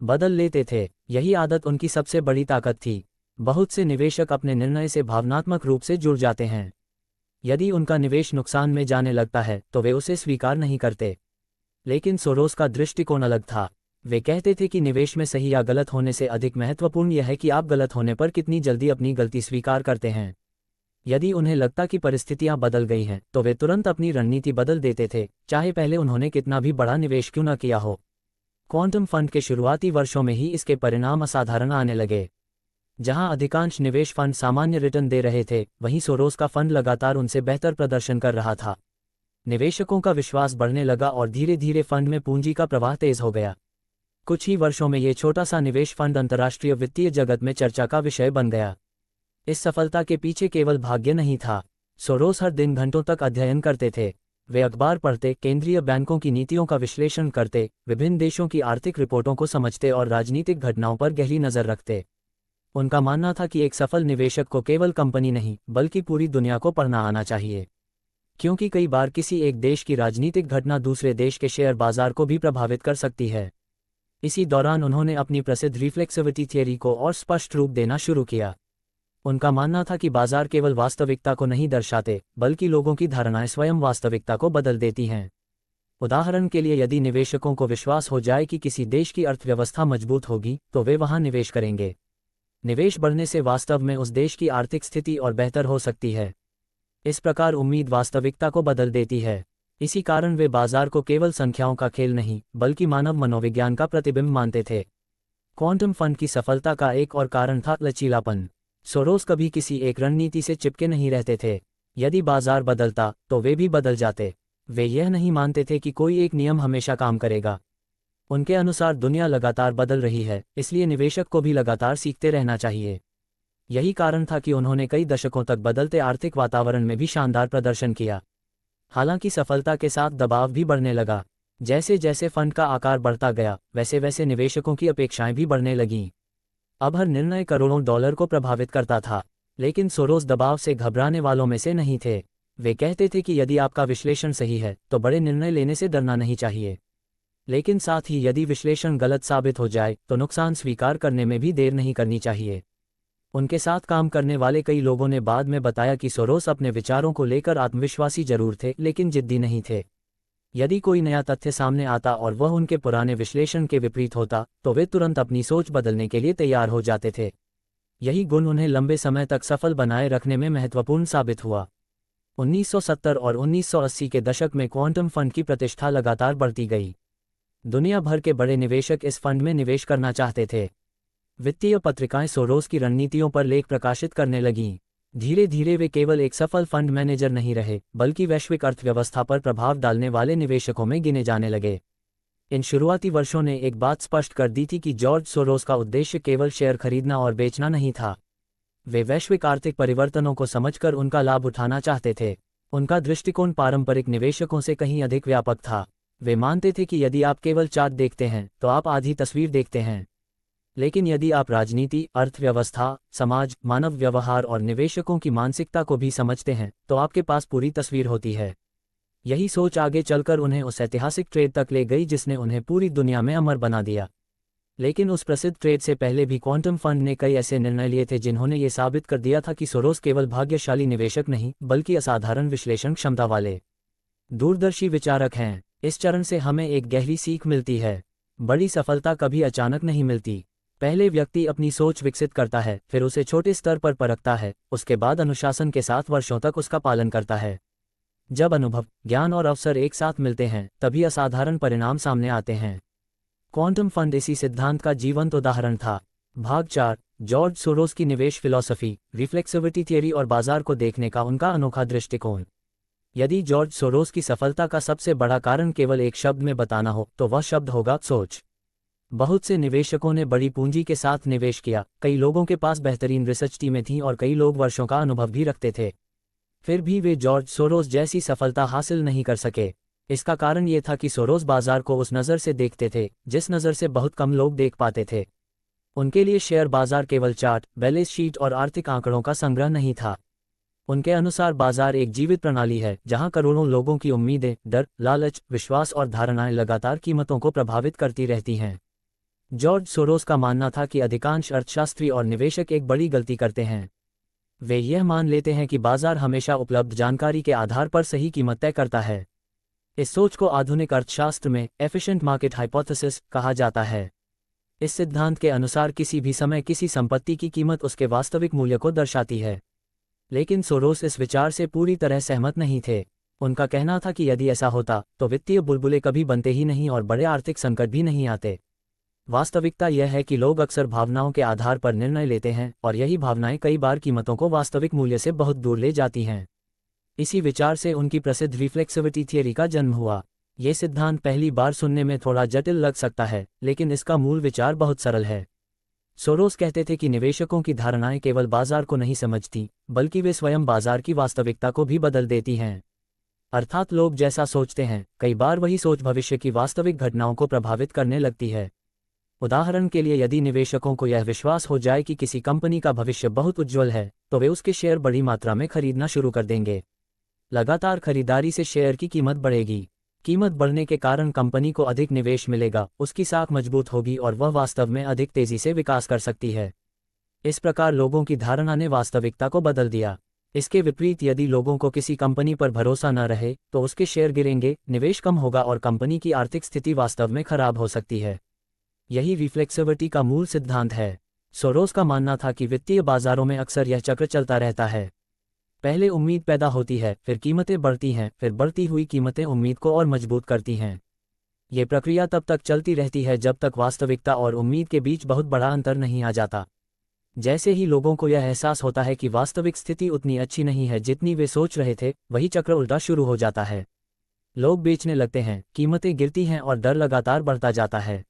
Speaker 1: बदल लेते थे। यही आदत उनकी सबसे बड़ी ताकत थी। बहुत से निवेशक अपने निर्णय से भावनात्मक रूप से जुड़ जाते हैं। यदि उनका निवेश नुकसान में जाने लगता है तो वे उसे स्वीकार नहीं करते। लेकिन सोरोस का दृष्टिकोण अलग था। वे कहते थे कि निवेश में सही या गलत होने से अधिक महत्वपूर्ण यह है कि आप गलत होने पर कितनी जल्दी अपनी गलती स्वीकार करते हैं। यदि उन्हें लगता कि परिस्थितियां बदल गई हैं तो वे तुरंत अपनी रणनीति बदल देते थे, चाहे पहले उन्होंने कितना भी बड़ा निवेश क्यों न किया हो। क्वांटम फंड के शुरुआती वर्षों में ही इसके परिणाम असाधारण आने लगे। जहां अधिकांश निवेश फंड सामान्य रिटर्न दे रहे थे, वहीं सोरोस का फंड लगातार उनसे बेहतर प्रदर्शन कर रहा था। निवेशकों का विश्वास बढ़ने लगा और धीरे धीरे फंड में पूंजी का प्रवाह तेज हो गया। कुछ ही वर्षों में ये छोटा सा निवेश फंड अंतर्राष्ट्रीय वित्तीय जगत में चर्चा का विषय बन गया। इस सफलता के पीछे केवल भाग्य नहीं था। सोरोस हर दिन घंटों तक अध्ययन करते थे। वे अखबार पढ़ते, केंद्रीय बैंकों की नीतियों का विश्लेषण करते, विभिन्न देशों की आर्थिक रिपोर्टों को समझते और राजनीतिक घटनाओं पर गहरी नज़र रखते। उनका मानना था कि एक सफल निवेशक को केवल कंपनी नहीं बल्कि पूरी दुनिया को पढ़ना आना चाहिए, क्योंकि कई बार किसी एक देश की राजनीतिक घटना दूसरे देश के शेयर बाजार को भी प्रभावित कर सकती है। इसी दौरान उन्होंने अपनी प्रसिद्ध रिफ्लेक्सिविटी थियरी को और स्पष्ट रूप देना शुरू किया। उनका मानना था कि बाजार केवल वास्तविकता को नहीं दर्शाते बल्कि लोगों की धारणाएं स्वयं वास्तविकता को बदल देती हैं। उदाहरण के लिए, यदि निवेशकों को विश्वास हो जाए कि किसी देश की अर्थव्यवस्था मजबूत होगी तो वे वहां निवेश करेंगे। निवेश बढ़ने से वास्तव में उस देश की आर्थिक स्थिति और बेहतर हो सकती है। इस प्रकार उम्मीद वास्तविकता को बदल देती है। इसी कारण वे बाजार को केवल संख्याओं का खेल नहीं बल्कि मानव मनोविज्ञान का प्रतिबिंब मानते थे। क्वांटम फंड की सफलता का एक और कारण था लचीलापन। सोरोस कभी किसी एक रणनीति से चिपके नहीं रहते थे। यदि बाजार बदलता तो वे भी बदल जाते। वे यह नहीं मानते थे कि कोई एक नियम हमेशा काम करेगा। उनके अनुसार दुनिया लगातार बदल रही है, इसलिए निवेशक को भी लगातार सीखते रहना चाहिए। यही कारण था कि उन्होंने कई दशकों तक बदलते आर्थिक वातावरण में भी शानदार प्रदर्शन किया। हालांकि सफलता के साथ दबाव भी बढ़ने लगा। जैसे जैसे फंड का आकार बढ़ता गया, वैसे वैसे निवेशकों की अपेक्षाएं भी बढ़ने लगीं। अब हर निर्णय करोड़ों डॉलर को प्रभावित करता था। लेकिन सोरोस दबाव से घबराने वालों में से नहीं थे। वे कहते थे कि यदि आपका विश्लेषण सही है तो बड़े निर्णय लेने से डरना नहीं चाहिए, लेकिन साथ ही यदि विश्लेषण गलत साबित हो जाए तो नुकसान स्वीकार करने में भी देर नहीं करनी चाहिए। उनके साथ काम करने वाले कई लोगों ने बाद में बताया कि सोरोस अपने विचारों को लेकर आत्मविश्वासी जरूर थे लेकिन जिद्दी नहीं थे। यदि कोई नया तथ्य सामने आता और वह उनके पुराने विश्लेषण के विपरीत होता तो वे तुरंत अपनी सोच बदलने के लिए तैयार हो जाते थे। यही गुण उन्हें लंबे समय तक सफल बनाए रखने में महत्वपूर्ण साबित हुआ। 1970 और 1980 के दशक में क्वांटम फंड की प्रतिष्ठा लगातार बढ़ती गई। दुनिया भर के बड़े निवेशक इस फंड में निवेश करना चाहते थे। वित्तीय पत्रिकाएं सोरोस की रणनीतियों पर लेख प्रकाशित करने लगीं। धीरे धीरे वे केवल एक सफल फंड मैनेजर नहीं रहे बल्कि वैश्विक अर्थव्यवस्था पर प्रभाव डालने वाले निवेशकों में गिने जाने लगे। इन शुरुआती वर्षों ने एक बात स्पष्ट कर दी थी कि जॉर्ज सोरोस का उद्देश्य केवल शेयर खरीदना और बेचना नहीं था। वे वैश्विक आर्थिक परिवर्तनों को समझकर उनका लाभ उठाना चाहते थे। उनका दृष्टिकोण पारंपरिक निवेशकों से कहीं अधिक व्यापक था। वे मानते थे कि यदि आप केवल चार्ट देखते हैं तो आप आधी तस्वीर देखते हैं, लेकिन यदि आप राजनीति, अर्थव्यवस्था, समाज, मानव व्यवहार और निवेशकों की मानसिकता को भी समझते हैं तो आपके पास पूरी तस्वीर होती है। यही सोच आगे चलकर उन्हें उस ऐतिहासिक ट्रेड तक ले गई जिसने उन्हें पूरी दुनिया में अमर बना दिया। लेकिन उस प्रसिद्ध ट्रेड से पहले भी क्वांटम फंड ने कई ऐसे निर्णय लिए थे जिन्होंने ये साबित कर दिया था कि सोरोस केवल भाग्यशाली निवेशक नहीं बल्कि असाधारण विश्लेषण क्षमता वाले दूरदर्शी विचारक हैं। इस चरण से हमें एक गहरी सीख मिलती है। बड़ी सफलता कभी अचानक नहीं मिलती। पहले व्यक्ति अपनी सोच विकसित करता है, फिर उसे छोटे स्तर पर परखता है, उसके बाद अनुशासन के साथ वर्षों तक उसका पालन करता है। जब अनुभव, ज्ञान और अवसर एक साथ मिलते हैं तभी असाधारण परिणाम सामने आते हैं। क्वांटम फंड इसी सिद्धांत का जीवंत उदाहरण था। भाग 4, जॉर्ज सोरोस की निवेश फिलॉसफी, रिफ्लेक्सिविटी थियरी और बाजार को देखने का उनका अनोखा दृष्टिकोण। यदि जॉर्ज सोरोस की सफलता का सबसे बड़ा कारण केवल एक शब्द में बताना हो तो वह शब्द होगा सोच। बहुत से निवेशकों ने बड़ी पूंजी के साथ निवेश किया, कई लोगों के पास बेहतरीन रिसर्च टीमें थीं और कई लोग वर्षों का अनुभव भी रखते थे। फिर भी वे जॉर्ज सोरोस जैसी सफलता हासिल नहीं कर सके। इसका कारण ये था कि सोरोस बाजार को उस नज़र से देखते थे जिस नज़र से बहुत कम लोग देख पाते थे। उनके लिए शेयर बाजार केवल चार्ट, बैलेंस शीट और आर्थिक आंकड़ों का संग्रह नहीं था। उनके अनुसार बाजार एक जीवित प्रणाली है जहां करोड़ों लोगों की उम्मीदें, डर, लालच, विश्वास और धारणाएं लगातार कीमतों को प्रभावित करती रहती हैं। जॉर्ज सोरोस का मानना था कि अधिकांश अर्थशास्त्री और निवेशक एक बड़ी गलती करते हैं। वे यह मान लेते हैं कि बाजार हमेशा उपलब्ध जानकारी के आधार पर सही कीमत तय करता है। इस सोच को आधुनिक अर्थशास्त्र में एफिशिएंट मार्केट हाइपोथेसिस कहा जाता है। इस सिद्धांत के अनुसार किसी भी समय किसी संपत्ति की कीमत उसके वास्तविक मूल्य को दर्शाती है। लेकिन सोरोस इस विचार से पूरी तरह सहमत नहीं थे। उनका कहना था कि यदि ऐसा होता तो वित्तीय बुलबुले कभी बनते ही नहीं और बड़े आर्थिक संकट भी नहीं आते। वास्तविकता यह है कि लोग अक्सर भावनाओं के आधार पर निर्णय लेते हैं और यही भावनाएं कई बार कीमतों को वास्तविक मूल्य से बहुत दूर ले जाती हैं। इसी विचार से उनकी प्रसिद्ध रिफ्लेक्सिविटी थियरी का जन्म हुआ। ये सिद्धांत पहली बार सुनने में थोड़ा जटिल लग सकता है, लेकिन इसका मूल विचार बहुत सरल है। सोरोस कहते थे कि निवेशकों की धारणाएं केवल बाजार को नहीं समझती, बल्कि वे स्वयं बाजार की वास्तविकता को भी बदल देती हैं। अर्थात लोग जैसा सोचते हैं, कई बार वही सोच भविष्य की वास्तविक घटनाओं को प्रभावित करने लगती है। उदाहरण के लिए, यदि निवेशकों को यह विश्वास हो जाए कि किसी कंपनी का भविष्य बहुत उज्ज्वल है, तो वे उसके शेयर बड़ी मात्रा में खरीदना शुरू कर देंगे। लगातार खरीदारी से शेयर की कीमत बढ़ेगी। कीमत बढ़ने के कारण कंपनी को अधिक निवेश मिलेगा, उसकी साख मजबूत होगी और वह वास्तव में अधिक तेजी से विकास कर सकती है। इस प्रकार लोगों की धारणा ने वास्तविकता को बदल दिया। इसके विपरीत, यदि लोगों को किसी कंपनी पर भरोसा न रहे, तो उसके शेयर गिरेंगे, निवेश कम होगा और कंपनी की आर्थिक स्थिति वास्तव में खराब हो सकती है। यही रिफ्लेक्सिविटी का मूल सिद्धांत है। सोरोस का मानना था कि वित्तीय बाजारों में अक्सर यह चक्र चलता रहता है। पहले उम्मीद पैदा होती है, फिर कीमतें बढ़ती हैं, फिर बढ़ती हुई कीमतें उम्मीद को और मजबूत करती हैं। ये प्रक्रिया तब तक चलती रहती है जब तक वास्तविकता और उम्मीद के बीच बहुत बड़ा अंतर नहीं आ जाता। जैसे ही लोगों को यह एहसास होता है कि वास्तविक स्थिति उतनी अच्छी नहीं है जितनी वे सोच रहे थे, वही चक्र उल्टा शुरू हो जाता है। लोग बेचने लगते हैं, कीमतें गिरती हैं और डर लगातार बढ़ता जाता है।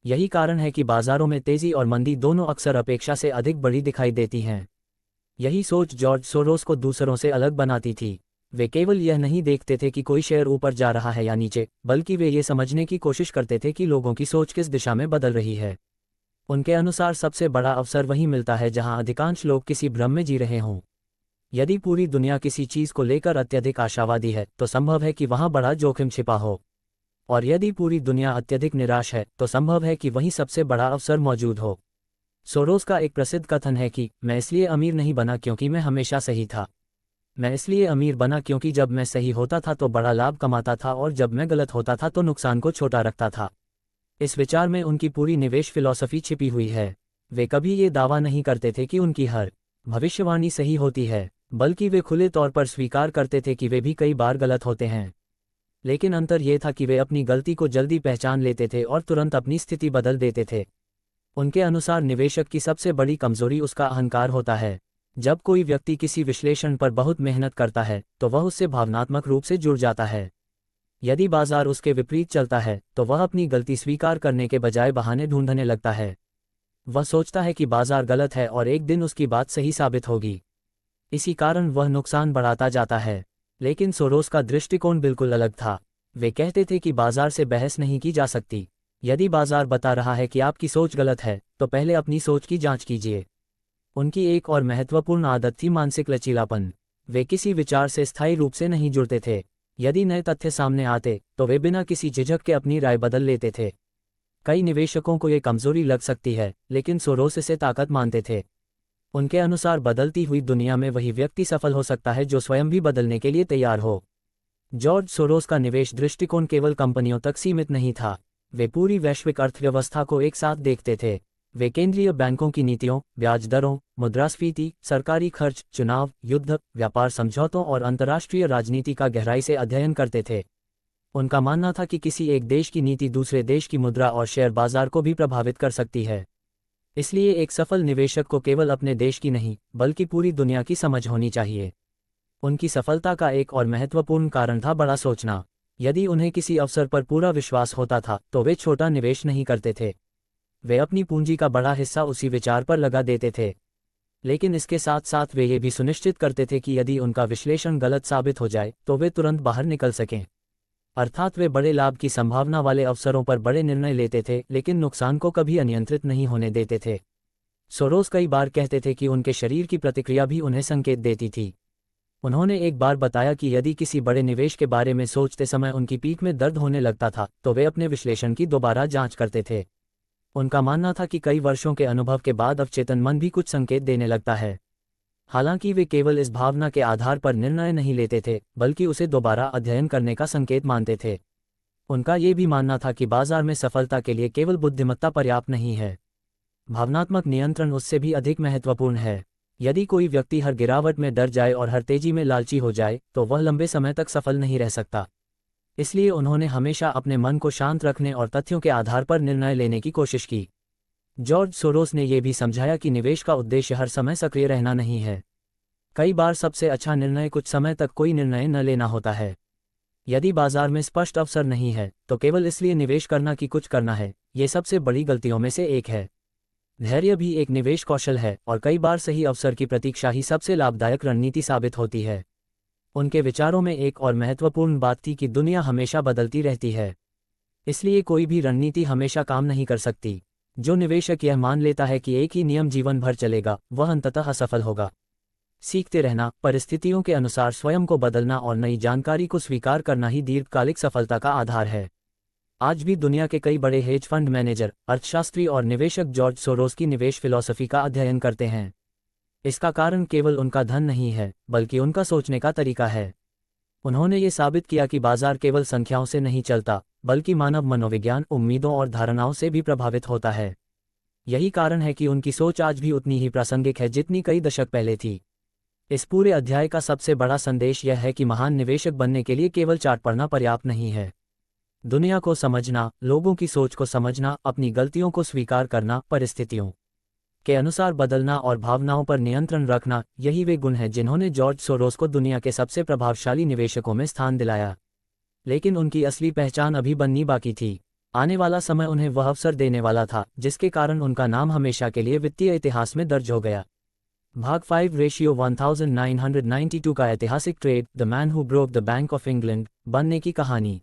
Speaker 1: यही कारण है कि बाजारों में तेजी और मंदी दोनों अक्सर अपेक्षा से अधिक बड़ी दिखाई देती हैं। यही सोच जॉर्ज सोरोस को दूसरों से अलग बनाती थी। वे केवल यह नहीं देखते थे कि कोई शेयर ऊपर जा रहा है या नीचे, बल्कि वे ये समझने की कोशिश करते थे कि लोगों की सोच किस दिशा में बदल रही है। उनके अनुसार सबसे बड़ा अवसर वहीं मिलता है जहां अधिकांश लोग किसी भ्रम में जी रहे हों। यदि पूरी दुनिया किसी चीज़ को लेकर अत्यधिक आशावादी है, तो संभव है कि वहां बड़ा जोखिम छिपा हो। और यदि पूरी दुनिया अत्यधिक निराश है, तो संभव है कि वहीं सबसे बड़ा अवसर मौजूद हो। सोरोस का एक प्रसिद्ध कथन है कि मैं इसलिए अमीर नहीं बना क्योंकि मैं हमेशा सही था। मैं इसलिए अमीर बना क्योंकि जब मैं सही होता था तो बड़ा लाभ कमाता था और जब मैं गलत होता था तो नुकसान को छोटा रखता था। इस विचार में उनकी पूरी निवेश फिलॉसफी छिपी हुई है। वे कभी ये दावा नहीं करते थे कि उनकी हर भविष्यवाणी सही होती है, बल्कि वे खुले तौर पर स्वीकार करते थे कि वे भी कई बार गलत होते हैं। लेकिन अंतर यह था कि वे अपनी गलती को जल्दी पहचान लेते थे और तुरंत अपनी स्थिति बदल देते थे। उनके अनुसार निवेशक की सबसे बड़ी कमजोरी उसका अहंकार होता है। जब कोई व्यक्ति किसी विश्लेषण पर बहुत मेहनत करता है, तो वह उससे भावनात्मक रूप से जुड़ जाता है। यदि बाजार उसके विपरीत चलता है, तो वह अपनी गलती स्वीकार करने के बजाय बहाने ढूंढने लगता है। वह सोचता है कि बाजार गलत है और एक दिन उसकी बात सही साबित होगी। इसी कारण वह नुकसान बढ़ाता जाता है। लेकिन सोरोस का दृष्टिकोण बिल्कुल अलग था। वे कहते थे कि बाजार से बहस नहीं की जा सकती। यदि बाजार बता रहा है कि आपकी सोच गलत है, तो पहले अपनी सोच की जांच कीजिए। उनकी एक और महत्वपूर्ण आदत थी मानसिक लचीलापन। वे किसी विचार से स्थायी रूप से नहीं जुड़ते थे। यदि नए तथ्य सामने आते, तो वे बिना किसी झिझक के अपनी राय बदल लेते थे। कई निवेशकों को ये कमजोरी लग सकती है, लेकिन सोरोस इसे ताकत मानते थे। उनके अनुसार बदलती हुई दुनिया में वही व्यक्ति सफल हो सकता है जो स्वयं भी बदलने के लिए तैयार हो। जॉर्ज सोरोस का निवेश दृष्टिकोण केवल कंपनियों तक सीमित नहीं था। वे पूरी वैश्विक अर्थव्यवस्था को एक साथ देखते थे। वे केंद्रीय बैंकों की नीतियों, ब्याज दरों, मुद्रास्फीति, सरकारी खर्च, चुनाव, युद्ध, व्यापार समझौतों और अंतर्राष्ट्रीय राजनीति का गहराई से अध्ययन करते थे। उनका मानना था कि किसी एक देश की नीति दूसरे देश की मुद्रा और शेयर बाजार को भी प्रभावित कर सकती है। इसलिए एक सफल निवेशक को केवल अपने देश की नहीं, बल्कि पूरी दुनिया की समझ होनी चाहिए। उनकी सफलता का एक और महत्वपूर्ण कारण था बड़ा सोचना। यदि उन्हें किसी अवसर पर पूरा विश्वास होता था, तो वे छोटा निवेश नहीं करते थे। वे अपनी पूंजी का बड़ा हिस्सा उसी विचार पर लगा देते थे। लेकिन इसके साथ साथ वे ये भी सुनिश्चित करते थे कि यदि उनका विश्लेषण गलत साबित हो जाए, तो वे तुरंत बाहर निकल सकें। अर्थात वे बड़े लाभ की संभावना वाले अवसरों पर बड़े निर्णय लेते थे, लेकिन नुकसान को कभी अनियंत्रित नहीं होने देते थे। सोरोस कई बार कहते थे कि उनके शरीर की प्रतिक्रिया भी उन्हें संकेत देती थी। उन्होंने एक बार बताया कि यदि किसी बड़े निवेश के बारे में सोचते समय उनकी पीठ में दर्द होने लगता था, तो वे अपने विश्लेषण की दोबारा जांच करते थे। उनका मानना था कि कई वर्षों के अनुभव के बाद अवचेतन मन भी कुछ संकेत देने लगता है। हालांकि वे केवल इस भावना के आधार पर निर्णय नहीं लेते थे, बल्कि उसे दोबारा अध्ययन करने का संकेत मानते थे। उनका ये भी मानना था कि बाजार में सफलता के लिए केवल बुद्धिमत्ता पर्याप्त नहीं है, भावनात्मक नियंत्रण उससे भी अधिक महत्वपूर्ण है। यदि कोई व्यक्ति हर गिरावट में डर जाए और हर तेजी में लालची हो जाए, तो वह लंबे समय तक सफल नहीं रह सकता। इसलिए उन्होंने हमेशा अपने मन को शांत रखने और तथ्यों के आधार पर निर्णय लेने की कोशिश की। जॉर्ज सोरोस ने यह भी समझाया कि निवेश का उद्देश्य हर समय सक्रिय रहना नहीं है। कई बार सबसे अच्छा निर्णय कुछ समय तक कोई निर्णय न लेना होता है। यदि बाजार में स्पष्ट अवसर नहीं है तो केवल इसलिए निवेश करना कि कुछ करना है, ये सबसे बड़ी गलतियों में से एक है। धैर्य भी एक निवेश कौशल है और कई बार सही अवसर की प्रतीक्षा ही सबसे लाभदायक रणनीति साबित होती है। उनके विचारों में एक और महत्वपूर्ण बात थी कि दुनिया हमेशा बदलती रहती है, इसलिए कोई भी रणनीति हमेशा काम नहीं कर सकती। जो निवेशक यह मान लेता है कि एक ही नियम जीवन भर चलेगा, वह अंततः असफल होगा। सीखते रहना, परिस्थितियों के अनुसार स्वयं को बदलना और नई जानकारी को स्वीकार करना ही दीर्घकालिक सफलता का आधार है। आज भी दुनिया के कई बड़े हेज फंड मैनेजर, अर्थशास्त्री और निवेशक जॉर्ज सोरोस की निवेश फिलॉसफी का अध्ययन करते हैं। इसका कारण केवल उनका धन नहीं है, बल्कि उनका सोचने का तरीका है। उन्होंने ये साबित किया कि बाजार केवल संख्याओं से नहीं चलता, बल्कि मानव मनोविज्ञान, उम्मीदों और धारणाओं से भी प्रभावित होता है। यही कारण है कि उनकी सोच आज भी उतनी ही प्रासंगिक है जितनी कई दशक पहले थी। इस पूरे अध्याय का सबसे बड़ा संदेश यह है कि महान निवेशक बनने के लिए केवल चार्ट पढ़ना पर्याप्त नहीं है। दुनिया को समझना, लोगों की सोच को समझना, अपनी गलतियों को स्वीकार करना, परिस्थितियों के अनुसार बदलना और भावनाओं पर नियंत्रण रखना, यही वे गुण हैं जिन्होंने जॉर्ज सोरोस को दुनिया के सबसे प्रभावशाली निवेशकों में स्थान दिलाया। लेकिन उनकी असली पहचान अभी बननी बाकी थी। आने वाला समय उन्हें वह अवसर देने वाला था जिसके कारण उनका नाम हमेशा के लिए वित्तीय इतिहास में दर्ज हो गया। भाग 5:1992 का ऐतिहासिक trade, the man who broke the bank of England बनने की कहानी।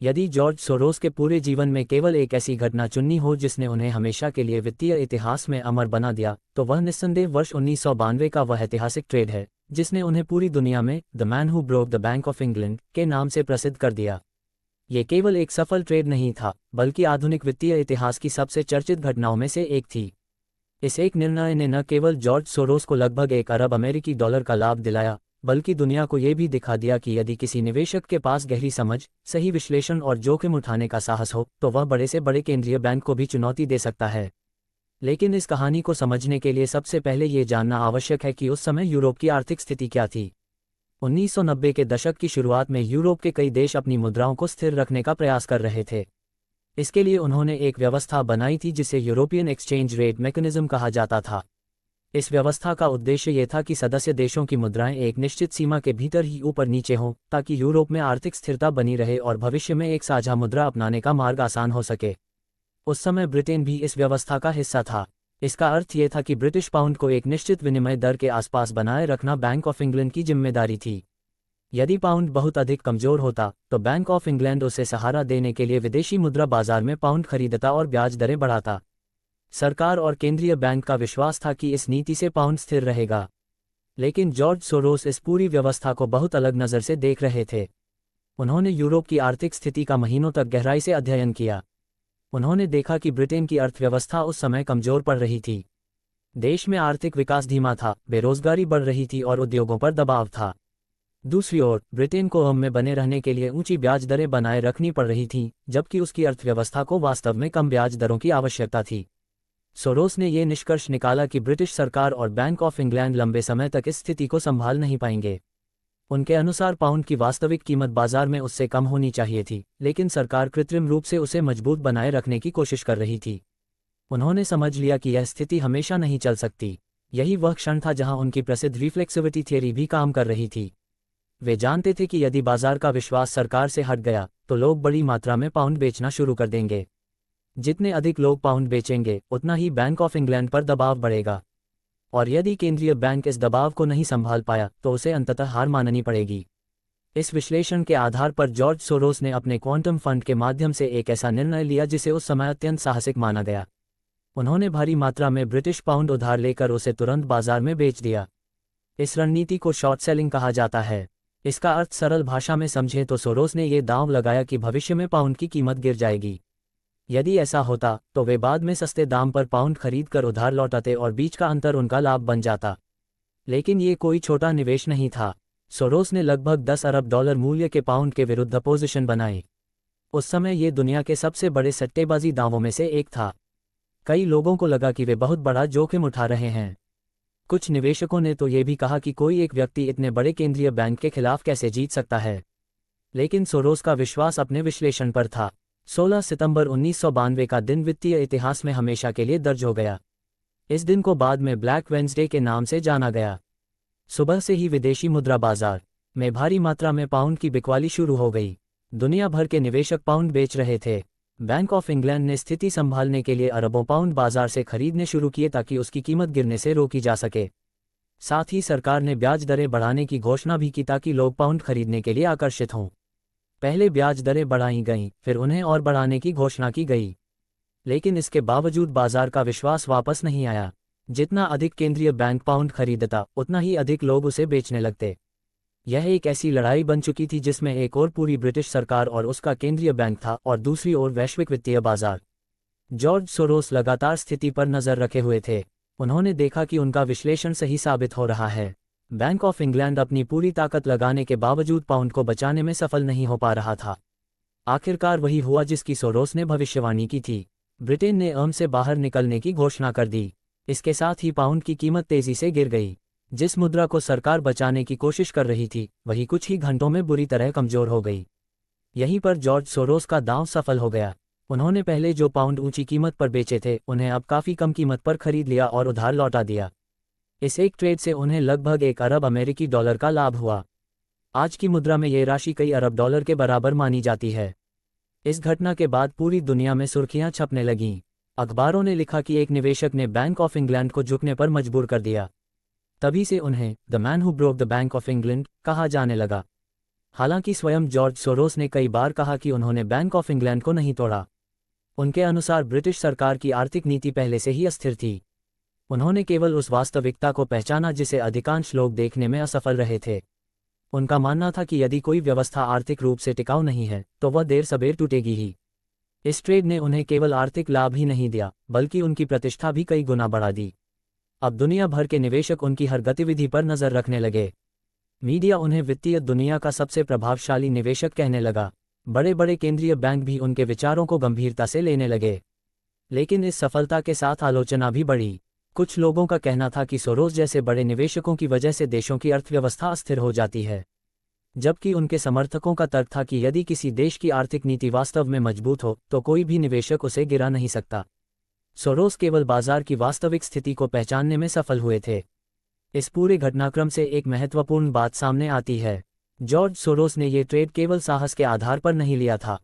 Speaker 1: यदि जॉर्ज सोरोस के पूरे जीवन में केवल एक ऐसी घटना चुननी हो जिसने उन्हें हमेशा के लिए वित्तीय इतिहास में अमर बना दिया, तो वह निस्संदेह वर्ष 1992 का वह ऐतिहासिक ट्रेड है जिसने उन्हें पूरी दुनिया में the man who broke the bank of England के नाम से प्रसिद्ध कर दिया। ये केवल एक सफल ट्रेड नहीं था, बल्कि आधुनिक वित्तीय इतिहास की सबसे चर्चित घटनाओं में से एक थी। इस एक निर्णय ने न केवल जॉर्ज सोरोस को लगभग $1 अरब अमेरिकी डॉलर का लाभ दिलाया, बल्कि दुनिया को यह भी दिखा दिया कि यदि किसी निवेशक के पास गहरी समझ, सही विश्लेषण और जोखिम उठाने का साहस हो, तो वह बड़े से बड़े केंद्रीय बैंक को भी चुनौती दे सकता है। लेकिन इस कहानी को समझने के लिए सबसे पहले ये जानना आवश्यक है कि उस समय यूरोप की आर्थिक स्थिति क्या थी। 1990 के दशक की शुरुआत में यूरोप के कई देश अपनी मुद्राओं को स्थिर रखने का प्रयास कर रहे थे। इसके लिए उन्होंने एक व्यवस्था बनाई थी जिसे यूरोपियन एक्सचेंज रेट मैकेनिज्म कहा जाता था। इस व्यवस्था का उद्देश्य ये था कि सदस्य देशों की मुद्राएं एक निश्चित सीमा के भीतर ही ऊपर नीचे हों, ताकि यूरोप में आर्थिक स्थिरता बनी रहे और भविष्य में एक साझा मुद्रा अपनाने का मार्ग आसान हो सके। उस समय ब्रिटेन भी इस व्यवस्था का हिस्सा था। इसका अर्थ ये था कि ब्रिटिश पाउंड को एक निश्चित विनिमय दर के आसपास बनाए रखना बैंक ऑफ इंग्लैंड की जिम्मेदारी थी। यदि पाउंड बहुत अधिक कमजोर होता तो बैंक ऑफ इंग्लैंड उसे सहारा देने के लिए विदेशी मुद्रा बाजार में पाउंड खरीदता और ब्याज दरें बढ़ाता। सरकार और केंद्रीय बैंक का विश्वास था कि इस नीति से पाउंड स्थिर रहेगा। लेकिन जॉर्ज सोरोस इस पूरी व्यवस्था को बहुत अलग नज़र से देख रहे थे। उन्होंने यूरोप की आर्थिक स्थिति का महीनों तक गहराई से अध्ययन किया। उन्होंने देखा कि ब्रिटेन की अर्थव्यवस्था उस समय कमजोर पड़ रही थी। देश में आर्थिक विकास धीमा था, बेरोजगारी बढ़ रही थी और उद्योगों पर दबाव था। दूसरी ओर ब्रिटेन को अम में बने रहने के लिए ऊंची ब्याज दरें बनाए रखनी पड़ रही थीं, जबकि उसकी अर्थव्यवस्था को वास्तव में कम ब्याज दरों की आवश्यकता थी। सोरोस ने यह निष्कर्ष निकाला कि ब्रिटिश सरकार और बैंक ऑफ इंग्लैंड लंबे समय तक इस स्थिति को संभाल नहीं पाएंगे। उनके अनुसार पाउंड की वास्तविक कीमत बाजार में उससे कम होनी चाहिए थी, लेकिन सरकार कृत्रिम रूप से उसे मजबूत बनाए रखने की कोशिश कर रही थी। उन्होंने समझ लिया कि यह स्थिति हमेशा नहीं चल सकती। यही वह क्षण था जहां उनकी प्रसिद्ध रिफ्लेक्सिविटी थियरी भी काम कर रही थी। वे जानते थे कि यदि बाजार का विश्वास सरकार से हट गया तो लोग बड़ी मात्रा में पाउंड बेचना शुरू कर देंगे। जितने अधिक लोग पाउंड बेचेंगे, उतना ही बैंक ऑफ इंग्लैंड पर दबाव बढ़ेगा, और यदि केंद्रीय बैंक इस दबाव को नहीं संभाल पाया तो उसे अंततः हार माननी पड़ेगी। इस विश्लेषण के आधार पर जॉर्ज सोरोस ने अपने क्वांटम फंड के माध्यम से एक ऐसा निर्णय लिया जिसे उस समय अत्यंत साहसिक माना गया। उन्होंने भारी मात्रा में ब्रिटिश पाउंड उधार लेकर उसे तुरंत बाजार में बेच दिया। इस रणनीति को शॉर्ट सेलिंग कहा जाता है। इसका अर्थ सरल भाषा में समझें तो सोरोस ने यह दांव लगाया कि भविष्य में पाउंड की कीमत गिर जाएगी। यदि ऐसा होता तो वे बाद में सस्ते दाम पर पाउंड खरीदकर उधार लौटाते और बीच का अंतर उनका लाभ बन जाता। लेकिन ये कोई छोटा निवेश नहीं था। सोरोस ने लगभग $10 अरब मूल्य के पाउंड के विरुद्ध पोजीशन बनाई। उस समय ये दुनिया के सबसे बड़े सट्टेबाजी दावों में से एक था। कई लोगों को लगा कि वे बहुत बड़ा जोखिम उठा रहे हैं। कुछ निवेशकों ने तो ये भी कहा कि कोई एक व्यक्ति इतने बड़े केंद्रीय बैंक के खिलाफ कैसे जीत सकता है। लेकिन सोरोस का विश्वास अपने विश्लेषण पर था। 16 सितंबर 1992 का दिन वित्तीय इतिहास में हमेशा के लिए दर्ज हो गया। इस दिन को बाद में ब्लैक वेंसडे के नाम से जाना गया। सुबह से ही विदेशी मुद्रा बाजार में भारी मात्रा में पाउंड की बिकवाली शुरू हो गई। दुनिया भर के निवेशक पाउंड बेच रहे थे। बैंक ऑफ इंग्लैंड ने स्थिति संभालने के लिए अरबों पाउंड बाजार से खरीदने शुरू किए ताकि उसकी कीमत गिरने से रोकी जा सके। साथ ही सरकार ने ब्याज दरें बढ़ाने की घोषणा भी की ताकि लोग पाउंड खरीदने के लिए आकर्षित हों। पहले ब्याज दरें बढ़ाई गईं, फिर उन्हें और बढ़ाने की घोषणा की गई, लेकिन इसके बावजूद बाजार का विश्वास वापस नहीं आया। जितना अधिक केंद्रीय बैंक पाउंड खरीदता, उतना ही अधिक लोग उसे बेचने लगते। यह एक ऐसी लड़ाई बन चुकी थी जिसमें एक ओर पूरी ब्रिटिश सरकार और उसका केंद्रीय बैंक था और दूसरी ओर वैश्विक वित्तीय बाजार। जॉर्ज सोरोस लगातार स्थिति पर नजर रखे हुए थे। उन्होंने देखा कि उनका विश्लेषण सही साबित हो रहा है। बैंक ऑफ इंग्लैंड अपनी पूरी ताकत लगाने के बावजूद पाउंड को बचाने में सफल नहीं हो पा रहा था। आखिरकार वही हुआ जिसकी सोरोस ने भविष्यवाणी की थी। ब्रिटेन ने EM से बाहर निकलने की घोषणा कर दी। इसके साथ ही पाउंड की कीमत तेजी से गिर गई। जिस मुद्रा को सरकार बचाने की कोशिश कर रही थी, वही कुछ ही घंटों में बुरी तरह कमजोर हो गई। यहीं पर जॉर्ज सोरोस का दांव सफल हो गया। उन्होंने पहले जो पाउंड ऊंची कीमत पर बेचे थे, उन्हें अब काफ़ी कम कीमत पर खरीद लिया और उधार लौटा दिया। इस एक ट्रेड से उन्हें लगभग 1 अरब अमेरिकी डॉलर का लाभ हुआ। आज की मुद्रा में ये राशि कई अरब डॉलर के बराबर मानी जाती है। इस घटना के बाद पूरी दुनिया में सुर्खियां छपने लगीं। अखबारों ने लिखा कि एक निवेशक ने बैंक ऑफ इंग्लैंड को झुकने पर मजबूर कर दिया। तभी से उन्हें the man who broke the bank of England कहा जाने लगा। हालांकि स्वयं जॉर्ज सोरोस ने कई बार कहा कि उन्होंने बैंक ऑफ इंग्लैंड को नहीं तोड़ा। उनके अनुसार ब्रिटिश सरकार की आर्थिक नीति पहले से ही अस्थिर थी। उन्होंने केवल उस वास्तविकता को पहचाना जिसे अधिकांश लोग देखने में असफल रहे थे। उनका मानना था कि यदि कोई व्यवस्था आर्थिक रूप से टिकाऊ नहीं है, तो वह देर सबेर टूटेगी ही। इस ट्रेड ने उन्हें केवल आर्थिक लाभ ही नहीं दिया, बल्कि उनकी प्रतिष्ठा भी कई गुना बढ़ा दी। अब दुनिया भर के निवेशक उनकी हर गतिविधि पर नजर रखने लगे। मीडिया उन्हें वित्तीय दुनिया का सबसे प्रभावशाली निवेशक कहने लगा। बड़े बड़े केंद्रीय बैंक भी उनके विचारों को गंभीरता से लेने लगे। लेकिन इस सफलता के साथ आलोचना भी बढ़ी। कुछ लोगों का कहना था कि सोरोस जैसे बड़े निवेशकों की वजह से देशों की अर्थव्यवस्था अस्थिर हो जाती है, जबकि उनके समर्थकों का तर्क था कि यदि किसी देश की आर्थिक नीति वास्तव में मजबूत हो, तो कोई भी निवेशक उसे गिरा नहीं सकता। सोरोस केवल बाजार की वास्तविक स्थिति को पहचानने में सफल हुए थे। इस पूरे घटनाक्रम से एक महत्वपूर्ण बात सामने आती है। जॉर्ज सोरोस ने ये ट्रेड केवल साहस के आधार पर नहीं लिया था।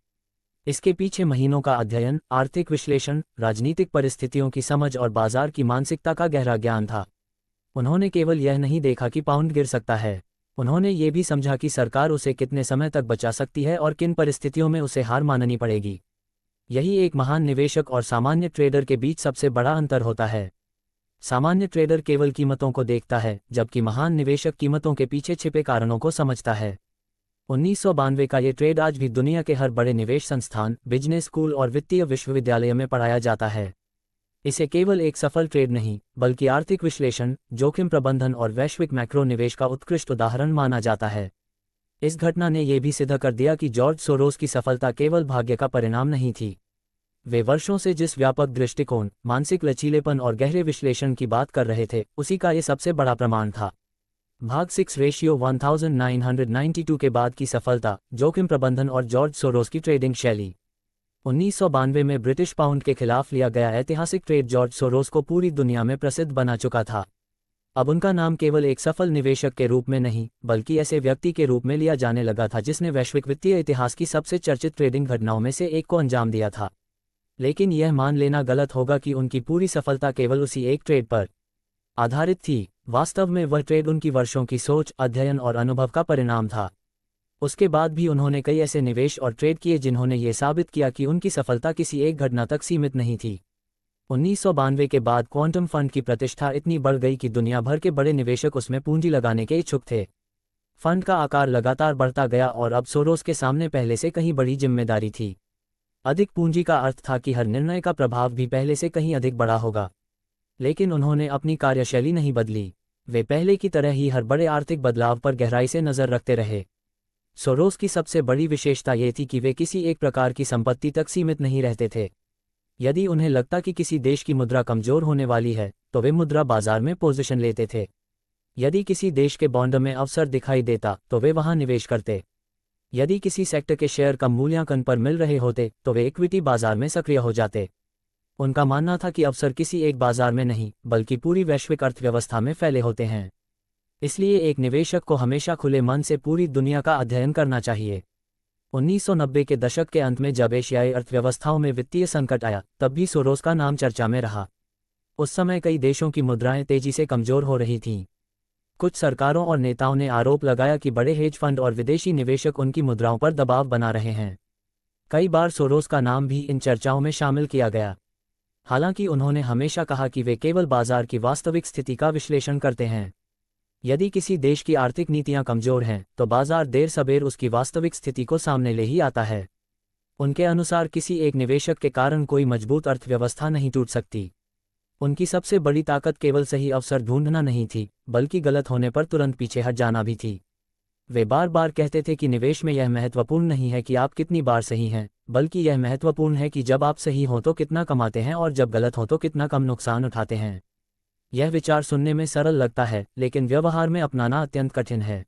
Speaker 1: इसके पीछे महीनों का अध्ययन, आर्थिक विश्लेषण, राजनीतिक परिस्थितियों की समझ और बाजार की मानसिकता का गहरा ज्ञान था। उन्होंने केवल यह नहीं देखा कि पाउंड गिर सकता है, उन्होंने ये भी समझा कि सरकार उसे कितने समय तक बचा सकती है और किन परिस्थितियों में उसे हार माननी पड़ेगी। यही एक महान निवेशक और सामान्य ट्रेडर के बीच सबसे बड़ा अंतर होता है। सामान्य ट्रेडर केवल कीमतों को देखता है, जबकि महान निवेशक कीमतों के पीछे छिपे कारणों को समझता है। 1992 का ये ट्रेड आज भी दुनिया के हर बड़े निवेश संस्थान, बिजनेस स्कूल और वित्तीय विश्वविद्यालय में पढ़ाया जाता है। इसे केवल एक सफल ट्रेड नहीं, बल्कि आर्थिक विश्लेषण, जोखिम प्रबंधन और वैश्विक मैक्रो निवेश का उत्कृष्ट उदाहरण माना जाता है। इस घटना ने यह भी सिद्ध कर दिया कि जॉर्ज सोरोस की सफलता केवल भाग्य का परिणाम नहीं थी। वे वर्षों से जिस व्यापक दृष्टिकोण, मानसिक लचीलेपन और गहरे विश्लेषण की बात कर रहे थे, उसी का ये सबसे बड़ा प्रमाण था। भाग 6:1992 के बाद की सफलता, जोखिम प्रबंधन और जॉर्ज सोरोस की ट्रेडिंग शैली। 1992 में ब्रिटिश पाउंड के खिलाफ लिया गया ऐतिहासिक ट्रेड जॉर्ज सोरोस को पूरी दुनिया में प्रसिद्ध बना चुका था। अब उनका नाम केवल एक सफल निवेशक के रूप में नहीं, बल्कि ऐसे व्यक्ति के रूप में लिया जाने लगा था जिसने वैश्विक वित्तीय इतिहास की सबसे चर्चित ट्रेडिंग घटनाओं में से एक को अंजाम दिया था। लेकिन यह मान लेना गलत होगा कि उनकी पूरी सफलता केवल उसी एक ट्रेड पर आधारित थी। वास्तव में वह ट्रेड उनकी वर्षों की सोच, अध्ययन और अनुभव का परिणाम था। उसके बाद भी उन्होंने कई ऐसे निवेश और ट्रेड किए जिन्होंने ये साबित किया कि उनकी सफलता किसी एक घटना तक सीमित नहीं थी। 1992 के बाद क्वांटम फंड की प्रतिष्ठा इतनी बढ़ गई कि दुनिया भर के बड़े निवेशक उसमें पूंजी लगाने के इच्छुक थे। फंड का आकार लगातार बढ़ता गया और अब सोरोस के सामने पहले से कहीं बड़ी जिम्मेदारी थी। अधिक पूंजी का अर्थ था कि हर निर्णय का प्रभाव भी पहले से कहीं अधिक बड़ा होगा। लेकिन उन्होंने अपनी कार्यशैली नहीं बदली। वे पहले की तरह ही हर बड़े आर्थिक बदलाव पर गहराई से नजर रखते रहे। सोरोस की सबसे बड़ी विशेषता ये थी कि वे किसी एक प्रकार की संपत्ति तक सीमित नहीं रहते थे। यदि उन्हें लगता कि किसी देश की मुद्रा कमजोर होने वाली है, तो वे मुद्रा बाजार में पोजीशन लेते थे। यदि किसी देश के बॉन्ड में अवसर दिखाई देता, तो वे वहां निवेश करते। यदि किसी सेक्टर के शेयर कम मूल्यांकन पर मिल रहे होते, तो वे इक्विटी बाजार में सक्रिय हो जाते। उनका मानना था कि अवसर किसी एक बाजार में नहीं, बल्कि पूरी वैश्विक अर्थव्यवस्था में फैले होते हैं। इसलिए एक निवेशक को हमेशा खुले मन से पूरी दुनिया का अध्ययन करना चाहिए। 1990 के दशक के अंत में जब एशियाई अर्थव्यवस्थाओं में वित्तीय संकट आया, तब भी सोरोस का नाम चर्चा में रहा। उस समय कई देशों की मुद्राएं तेजी से कमजोर हो रही थीं। कुछ सरकारों और नेताओं ने आरोप लगाया कि बड़े हेज फंड और विदेशी निवेशक उनकी मुद्राओं पर दबाव बना रहे हैं। कई बार सोरोस का नाम भी इन चर्चाओं में शामिल किया गया। हालांकि उन्होंने हमेशा कहा कि वे केवल बाजार की वास्तविक स्थिति का विश्लेषण करते हैं। यदि किसी देश की आर्थिक नीतियां कमजोर हैं, तो बाजार देर सबेर उसकी वास्तविक स्थिति को सामने ले ही आता है। उनके अनुसार किसी एक निवेशक के कारण कोई मजबूत अर्थव्यवस्था नहीं टूट सकती। उनकी सबसे बड़ी ताकत केवल सही अवसर ढूंढना नहीं थी, बल्कि गलत होने पर तुरंत पीछे हट जाना भी थी। वे बार बार कहते थे कि निवेश में यह महत्वपूर्ण नहीं है कि आप कितनी बार सही हैं, बल्कि यह महत्वपूर्ण है कि जब आप सही हों तो कितना कमाते हैं और जब गलत हों तो कितना कम नुकसान उठाते हैं। यह विचार सुनने में सरल लगता है, लेकिन व्यवहार में अपनाना अत्यंत कठिन है।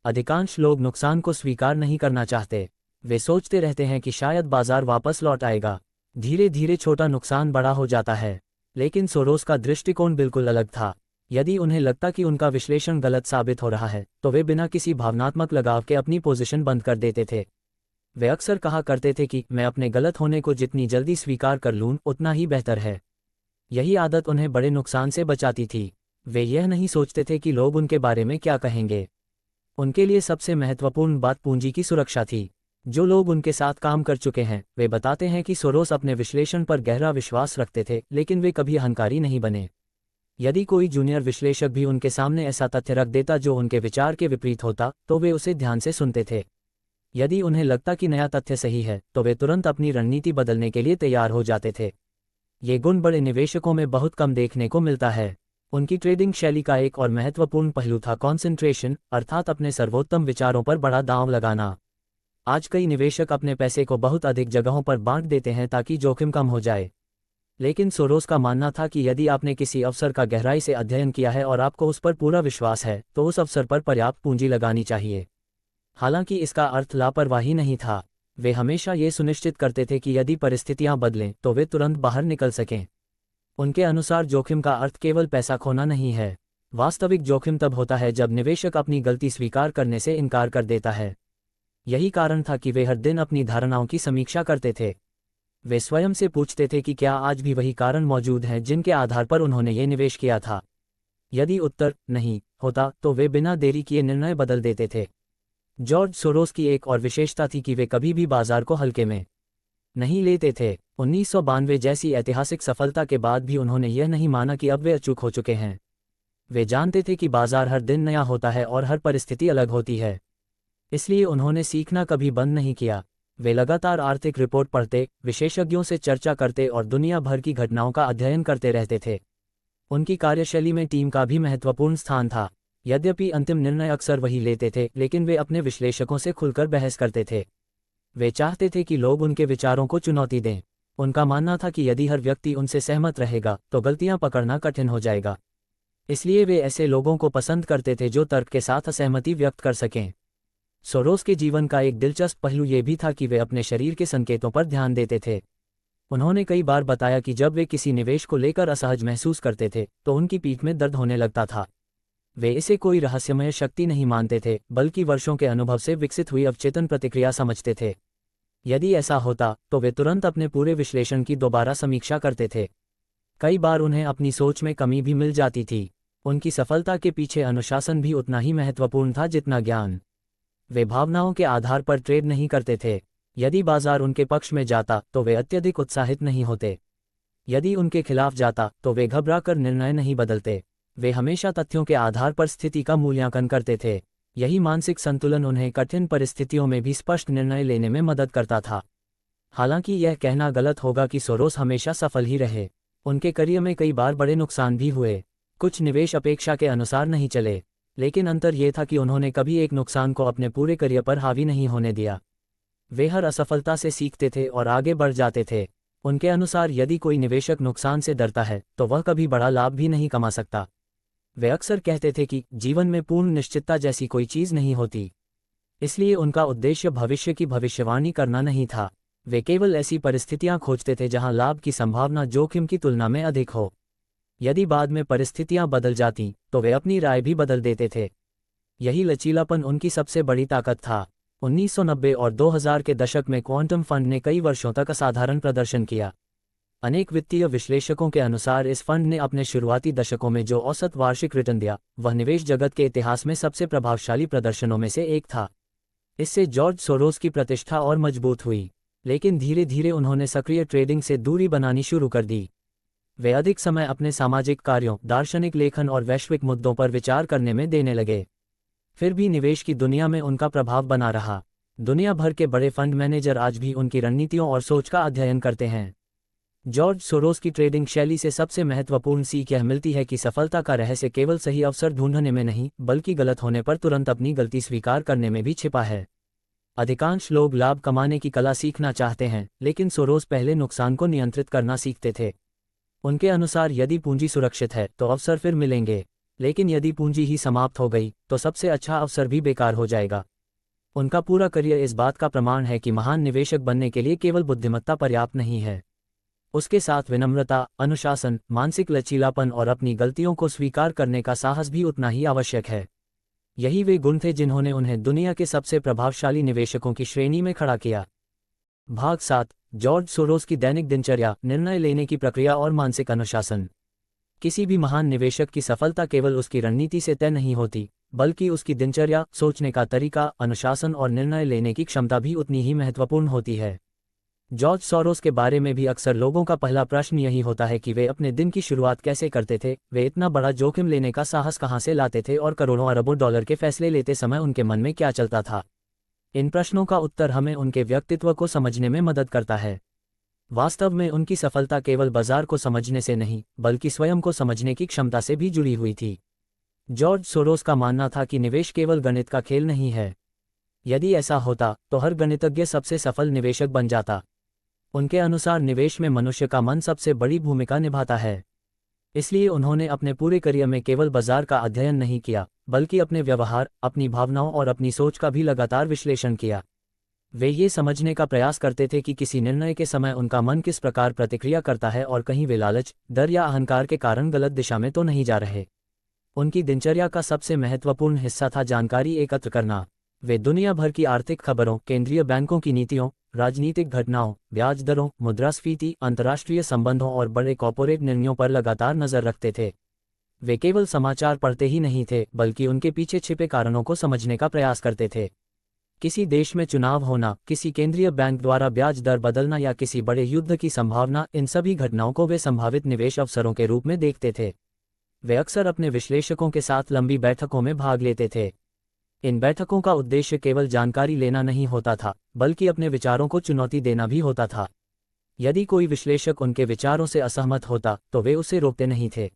Speaker 1: अधिकांश लोग नुकसान को स्वीकार नहीं करना चाहते। वे सोचते रहते हैं कि शायद बाजार वापस लौट आएगा। धीरे धीरे छोटा नुकसान बड़ा हो जाता है। लेकिन सोरोस का दृष्टिकोण बिल्कुल अलग था। यदि उन्हें लगता कि उनका विश्लेषण गलत साबित हो रहा है, तो वे बिना किसी भावनात्मक लगाव के अपनी पोजीशन बंद कर देते थे। वे अक्सर कहा करते थे कि मैं अपने गलत होने को जितनी जल्दी स्वीकार कर लूँ उतना ही बेहतर है। यही आदत उन्हें बड़े नुकसान से बचाती थी। वे यह नहीं सोचते थे कि लोग उनके बारे में क्या कहेंगे। उनके लिए सबसे महत्वपूर्ण बात पूंजी की सुरक्षा थी। जो लोग उनके साथ काम कर चुके हैं, वे बताते हैं कि सोरोस अपने विश्लेषण पर गहरा विश्वास रखते थे, लेकिन वे कभी अहंकारी नहीं बने। यदि कोई जूनियर विश्लेषक भी उनके सामने ऐसा तथ्य रख देता जो उनके विचार के विपरीत होता, तो वे उसे ध्यान से सुनते थे। यदि उन्हें लगता कि नया तथ्य सही है, तो वे तुरंत अपनी रणनीति बदलने के लिए तैयार हो जाते थे। ये गुण बड़े निवेशकों में बहुत कम देखने को मिलता है। उनकी ट्रेडिंग शैली का एक और महत्वपूर्ण पहलू था कॉन्सेंट्रेशन, अर्थात अपने सर्वोत्तम विचारों पर बड़ा दांव लगाना। आज कई निवेशक अपने पैसे को बहुत अधिक जगहों पर बांट देते हैं ताकि जोखिम कम हो जाए। लेकिन सोरोस का मानना था कि यदि आपने किसी अवसर का गहराई से अध्ययन किया है और आपको उस पर पूरा विश्वास है, तो उस अवसर पर पर्याप्त पूंजी लगानी चाहिए। हालांकि इसका अर्थ लापरवाही नहीं था। वे हमेशा ये सुनिश्चित करते थे कि यदि परिस्थितियां बदलें तो वे तुरंत बाहर निकल सकें। उनके अनुसार जोखिम का अर्थ केवल पैसा खोना नहीं है। वास्तविक जोखिम तब होता है जब निवेशक अपनी गलती स्वीकार करने से इनकार कर देता है। यही कारण था कि वे हर दिन अपनी धारणाओं की समीक्षा करते थे। वे स्वयं से पूछते थे कि क्या आज भी वही कारण मौजूद हैं जिनके आधार पर उन्होंने ये निवेश किया था। यदि उत्तर नहीं होता, तो वे बिना देरी किए निर्णय बदल देते थे। जॉर्ज सोरोस की एक और विशेषता थी कि वे कभी भी बाजार को हल्के में नहीं लेते थे। 1992 जैसी ऐतिहासिक सफलता के बाद भी उन्होंने यह नहीं माना कि अब वे अचूक हो चुके हैं। वे जानते थे कि बाजार हर दिन नया होता है और हर परिस्थिति अलग होती है। इसलिए उन्होंने सीखना कभी बंद नहीं किया। वे लगातार आर्थिक रिपोर्ट पढ़ते, विशेषज्ञों से चर्चा करते और दुनिया भर की घटनाओं का अध्ययन करते रहते थे। उनकी कार्यशैली में टीम का भी महत्वपूर्ण स्थान था। यद्यपि अंतिम निर्णय अक्सर वही लेते थे, लेकिन वे अपने विश्लेषकों से खुलकर बहस करते थे। वे चाहते थे कि लोग उनके विचारों को चुनौती दें। उनका मानना था कि यदि हर व्यक्ति उनसे सहमत रहेगा, तो गलतियां पकड़ना कठिन हो जाएगा। इसलिए वे ऐसे लोगों को पसंद करते थे जो तर्क के साथ असहमति व्यक्त कर सकें। सोरोस के जीवन का एक दिलचस्प पहलू ये भी था कि वे अपने शरीर के संकेतों पर ध्यान देते थे। उन्होंने कई बार बताया कि जब वे किसी निवेश को लेकर असहज महसूस करते थे, तो उनकी पीठ में दर्द होने लगता था। वे इसे कोई रहस्यमय शक्ति नहीं मानते थे, बल्कि वर्षों के अनुभव से विकसित हुई अवचेतन प्रतिक्रिया समझते थे। यदि ऐसा होता, तो वे तुरंत अपने पूरे विश्लेषण की दोबारा समीक्षा करते थे। कई बार उन्हें अपनी सोच में कमी भी मिल जाती थी। उनकी सफलता के पीछे अनुशासन भी उतना ही महत्वपूर्ण था जितना ज्ञान। वे भावनाओं के आधार पर ट्रेड नहीं करते थे। यदि बाजार उनके पक्ष में जाता, तो वे अत्यधिक उत्साहित नहीं होते। यदि उनके खिलाफ जाता, तो वे घबराकर निर्णय नहीं बदलते। वे हमेशा तथ्यों के आधार पर स्थिति का मूल्यांकन करते थे। यही मानसिक संतुलन उन्हें कठिन परिस्थितियों में भी स्पष्ट निर्णय लेने में मदद करता था। हालांकि यह कहना गलत होगा कि सोरोस हमेशा सफल ही रहे। उनके करियर में कई बार बड़े नुकसान भी हुए। कुछ निवेश अपेक्षा के अनुसार नहीं चले, लेकिन अंतर यह था कि उन्होंने कभी एक नुकसान को अपने पूरे करियर पर हावी नहीं होने दिया। वे हर असफलता से सीखते थे और आगे बढ़ जाते थे। उनके अनुसार यदि कोई निवेशक नुकसान से डरता है, तो वह कभी बड़ा लाभ भी नहीं कमा सकता। वे अक्सर कहते थे कि जीवन में पूर्ण निश्चितता जैसी कोई चीज़ नहीं होती। इसलिए उनका उद्देश्य भविष्य की भविष्यवाणी करना नहीं था। वे केवल ऐसी परिस्थितियां खोजते थे जहां लाभ की संभावना जोखिम की तुलना में अधिक हो। यदि बाद में परिस्थितियां बदल जाती तो वे अपनी राय भी बदल देते थे। यही लचीलापन उनकी सबसे बड़ी ताकत था। 1990 और 2000 के दशक में क्वांटम फंड ने कई वर्षों तक असाधारण प्रदर्शन किया। अनेक वित्तीय विश्लेषकों के अनुसार इस फंड ने अपने शुरुआती दशकों में जो औसत वार्षिक रिटर्न दिया वह निवेश जगत के इतिहास में सबसे प्रभावशाली प्रदर्शनों में से एक था। इससे जॉर्ज सोरोस की प्रतिष्ठा और मजबूत हुई, लेकिन धीरे धीरे उन्होंने सक्रिय ट्रेडिंग से दूरी बनानी शुरू कर दी। वे अधिक समय अपने सामाजिक कार्यों, दार्शनिक लेखन और वैश्विक मुद्दों पर विचार करने में देने लगे। फिर भी निवेश की दुनिया में उनका प्रभाव बना रहा। दुनिया भर के बड़े फंड मैनेजर आज भी उनकी रणनीतियों और सोच का अध्ययन करते हैं। जॉर्ज सोरोस की ट्रेडिंग शैली से सबसे महत्वपूर्ण सीख यह मिलती है कि सफलता का रहस्य केवल सही अवसर ढूंढने में नहीं, बल्कि गलत होने पर तुरंत अपनी गलती स्वीकार करने में भी छिपा है। अधिकांश लोग लाभ कमाने की कला सीखना चाहते हैं, लेकिन सोरोस पहले नुकसान को नियंत्रित करना सीखते थे। उनके अनुसार यदि पूंजी सुरक्षित है तो अवसर फिर मिलेंगे, लेकिन यदि पूंजी ही समाप्त हो गई तो सबसे अच्छा अवसर भी बेकार हो जाएगा। उनका पूरा करियर इस बात का प्रमाण है कि महान निवेशक बनने के लिए केवल बुद्धिमत्ता पर्याप्त नहीं है, उसके साथ विनम्रता, अनुशासन, मानसिक लचीलापन और अपनी गलतियों को स्वीकार करने का साहस भी उतना ही आवश्यक है। यही वे गुण थे जिन्होंने उन्हें दुनिया के सबसे प्रभावशाली निवेशकों की श्रेणी में खड़ा किया। भाग 7, जॉर्ज सोरोस की दैनिक दिनचर्या, निर्णय लेने की प्रक्रिया और मानसिक अनुशासन। किसी भी महान निवेशक की सफलता केवल उसकी रणनीति से तय नहीं होती, बल्कि उसकी दिनचर्या, सोचने का तरीका, अनुशासन और निर्णय लेने की क्षमता भी उतनी ही महत्वपूर्ण होती है। जॉर्ज सोरोस के बारे में भी अक्सर लोगों का पहला प्रश्न यही होता है कि वे अपने दिन की शुरुआत कैसे करते थे, वे इतना बड़ा जोखिम लेने का साहस कहां से लाते थे और करोड़ों अरबों डॉलर के फैसले लेते समय उनके मन में क्या चलता था। इन प्रश्नों का उत्तर हमें उनके व्यक्तित्व को समझने में मदद करता है। वास्तव में उनकी सफलता केवल बाजार को समझने से नहीं, बल्कि स्वयं को समझने की क्षमता से भी जुड़ी हुई थी। जॉर्ज सोरोस का मानना था कि निवेश केवल गणित का खेल नहीं है। यदि ऐसा होता तो हर गणितज्ञ सबसे सफल निवेशक बन जाता। उनके अनुसार निवेश में मनुष्य का मन सबसे बड़ी भूमिका निभाता है। इसलिए उन्होंने अपने पूरे करियर में केवल बाजार का अध्ययन नहीं किया, बल्कि अपने व्यवहार, अपनी भावनाओं और अपनी सोच का भी लगातार विश्लेषण किया। वे ये समझने का प्रयास करते थे कि किसी निर्णय के समय उनका मन किस प्रकार प्रतिक्रिया करता है और कहीं वे लालच, डर या अहंकार के कारण गलत दिशा में तो नहीं जा रहे। उनकी दिनचर्या का सबसे महत्वपूर्ण हिस्सा था जानकारी एकत्र करना। वे दुनिया भर की आर्थिक खबरों, केंद्रीय बैंकों की नीतियों, राजनीतिक घटनाओं, ब्याज दरों, मुद्रास्फीति, अंतर्राष्ट्रीय संबंधों और बड़े कॉर्पोरेट निर्णयों पर लगातार नजर रखते थे। वे केवल समाचार पढ़ते ही नहीं थे, बल्कि उनके पीछे छिपे कारणों को समझने का प्रयास करते थे। किसी देश में चुनाव होना, किसी केंद्रीय बैंक द्वारा ब्याज दर बदलना या किसी बड़े युद्ध की संभावना, इन सभी घटनाओं को वे संभावित निवेश अवसरों के रूप में देखते थे। वे अक्सर अपने विश्लेषकों के साथ लंबी बैठकों में भाग लेते थे। इन बैठकों का उद्देश्य केवल जानकारी लेना नहीं होता था, बल्कि अपने विचारों को चुनौती देना भी होता था। यदि कोई विश्लेषक उनके विचारों से असहमत होता तो वे उसे रोकते नहीं थे।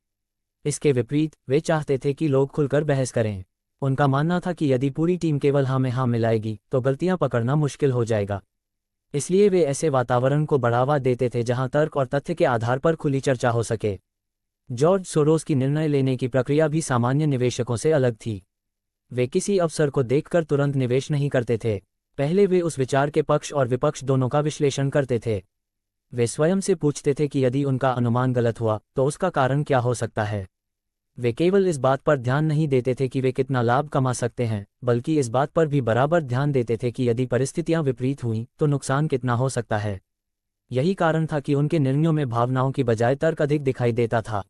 Speaker 1: इसके विपरीत, वे चाहते थे कि लोग खुलकर बहस करें। उनका मानना था कि यदि पूरी टीम केवल हाँ में हाँ मिलाएगी तो गलतियां पकड़ना मुश्किल हो जाएगा। इसलिए वे ऐसे वातावरण को बढ़ावा देते थे जहां तर्क और तथ्य के आधार पर खुली चर्चा हो सके। जॉर्ज सोरोस की निर्णय लेने की प्रक्रिया भी सामान्य निवेशकों से अलग थी। वे किसी अवसर को देखकर तुरंत निवेश नहीं करते थे। पहले वे उस विचार के पक्ष और विपक्ष दोनों का विश्लेषण करते थे। वे स्वयं से पूछते थे कि यदि उनका अनुमान गलत हुआ तो उसका कारण क्या हो सकता है। वे केवल इस बात पर ध्यान नहीं देते थे कि वे कितना लाभ कमा सकते हैं, बल्कि इस बात पर भी बराबर ध्यान देते थे कि यदि परिस्थितियां विपरीत हुईं तो नुकसान कितना हो सकता है। यही कारण था कि उनके निर्णयों में भावनाओं की बजाय तर्क अधिक दिखाई देता था।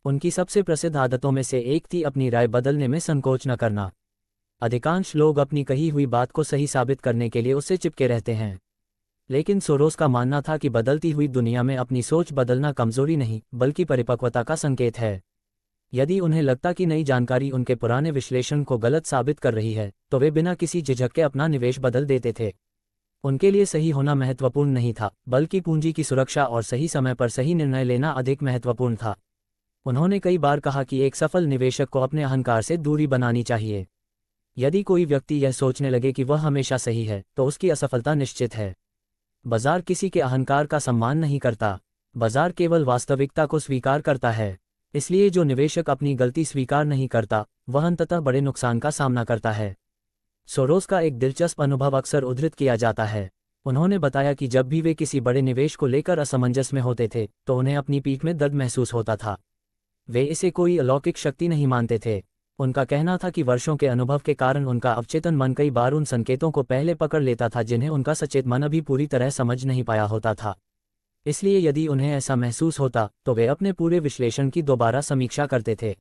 Speaker 1: उनकी सबसे प्रसिद्ध आदतों में से एक थी अपनी राय बदलने में संकोच न करना। अधिकांश लोग अपनी कही हुई बात को सही साबित करने के लिए उससे चिपके रहते हैं, लेकिन सोरोस का मानना था कि बदलती हुई दुनिया में अपनी सोच बदलना कमजोरी नहीं, बल्कि परिपक्वता का संकेत है। यदि उन्हें लगता कि नई जानकारी उनके पुराने विश्लेषण को गलत साबित कर रही है, तो वे बिना किसी झिझक के अपना निवेश बदल देते थे। उनके लिए सही होना महत्वपूर्ण नहीं था, बल्कि पूंजी की सुरक्षा और सही समय पर सही निर्णय लेना अधिक महत्वपूर्ण था। उन्होंने कई बार कहा कि एक सफल निवेशक को अपने अहंकार से दूरी बनानी चाहिए। यदि कोई व्यक्ति यह सोचने लगे कि वह हमेशा सही है, तो उसकी असफलता निश्चित है। बाजार किसी के अहंकार का सम्मान नहीं करता, बाजार केवल वास्तविकता को स्वीकार करता है। इसलिए जो निवेशक अपनी गलती स्वीकार नहीं करता, वह अंततः बड़े नुकसान का सामना करता है। सोरोस का एक दिलचस्प अनुभव अक्सर उद्धृत किया जाता है। उन्होंने बताया कि जब भी वे किसी बड़े निवेश को लेकर असमंजस में होते थे, तो उन्हें अपनी पीठ में दर्द महसूस होता था। वे इसे कोई अलौकिक शक्ति नहीं मानते थे। उनका कहना था कि वर्षों के अनुभव के कारण उनका अवचेतन मन कई बार उन संकेतों को पहले पकड़ लेता था जिन्हें उनका सचेत मन अभी पूरी तरह समझ नहीं पाया होता था। इसलिए यदि उन्हें ऐसा महसूस होता तो वे अपने पूरे विश्लेषण की दोबारा समीक्षा करते थे।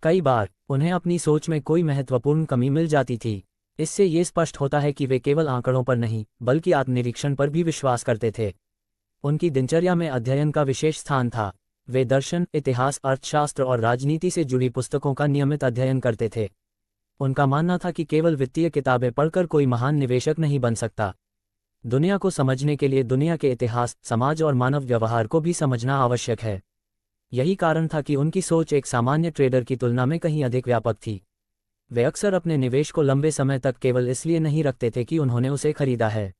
Speaker 1: कई बार उन्हें अपनी सोच में कोई महत्वपूर्ण कमी मिल जाती थी। इससे ये स्पष्ट होता है कि वे केवल आंकड़ों पर नहीं बल्कि आत्मनिरीक्षण पर भी विश्वास करते थे। उनकी दिनचर्या में अध्ययन का विशेष स्थान था। वे दर्शन, इतिहास, अर्थशास्त्र और राजनीति से जुड़ी पुस्तकों का नियमित अध्ययन करते थे। उनका मानना था कि केवल वित्तीय किताबें पढ़कर कोई महान निवेशक नहीं बन सकता। दुनिया को समझने के लिए दुनिया के इतिहास, समाज और मानव व्यवहार को भी समझना आवश्यक है। यही कारण था कि उनकी सोच एक सामान्य ट्रेडर की तुलना में कहीं अधिक व्यापक थी। वे अक्सर अपने निवेश को लंबे समय तक केवल इसलिए नहीं रखते थे कि उन्होंने उसे खरीदा है।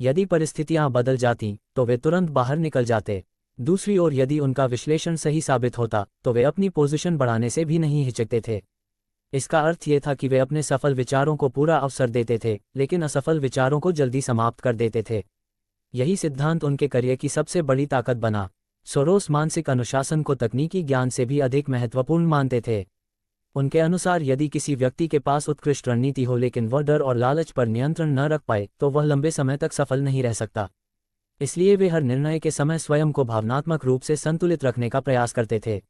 Speaker 1: यदि परिस्थितियां बदल जातीं तो वे तुरंत बाहर निकल जाते। दूसरी ओर यदि उनका विश्लेषण सही साबित होता तो वे अपनी पोजीशन बढ़ाने से भी नहीं हिचकते थे। इसका अर्थ ये था कि वे अपने सफल विचारों को पूरा अवसर देते थे लेकिन असफल विचारों को जल्दी समाप्त कर देते थे। यही सिद्धांत उनके करियर की सबसे बड़ी ताकत बना। सोरोस मानसिक अनुशासन को तकनीकी ज्ञान से भी अधिक महत्वपूर्ण मानते थे। उनके अनुसार यदि किसी व्यक्ति के पास उत्कृष्ट रणनीति हो लेकिन वह डर और लालच पर नियंत्रण न रख पाए तो वह लंबे समय तक सफल नहीं रह सकता। इसलिए वे हर निर्णय के समय स्वयं को भावनात्मक रूप से संतुलित रखने का प्रयास करते थे।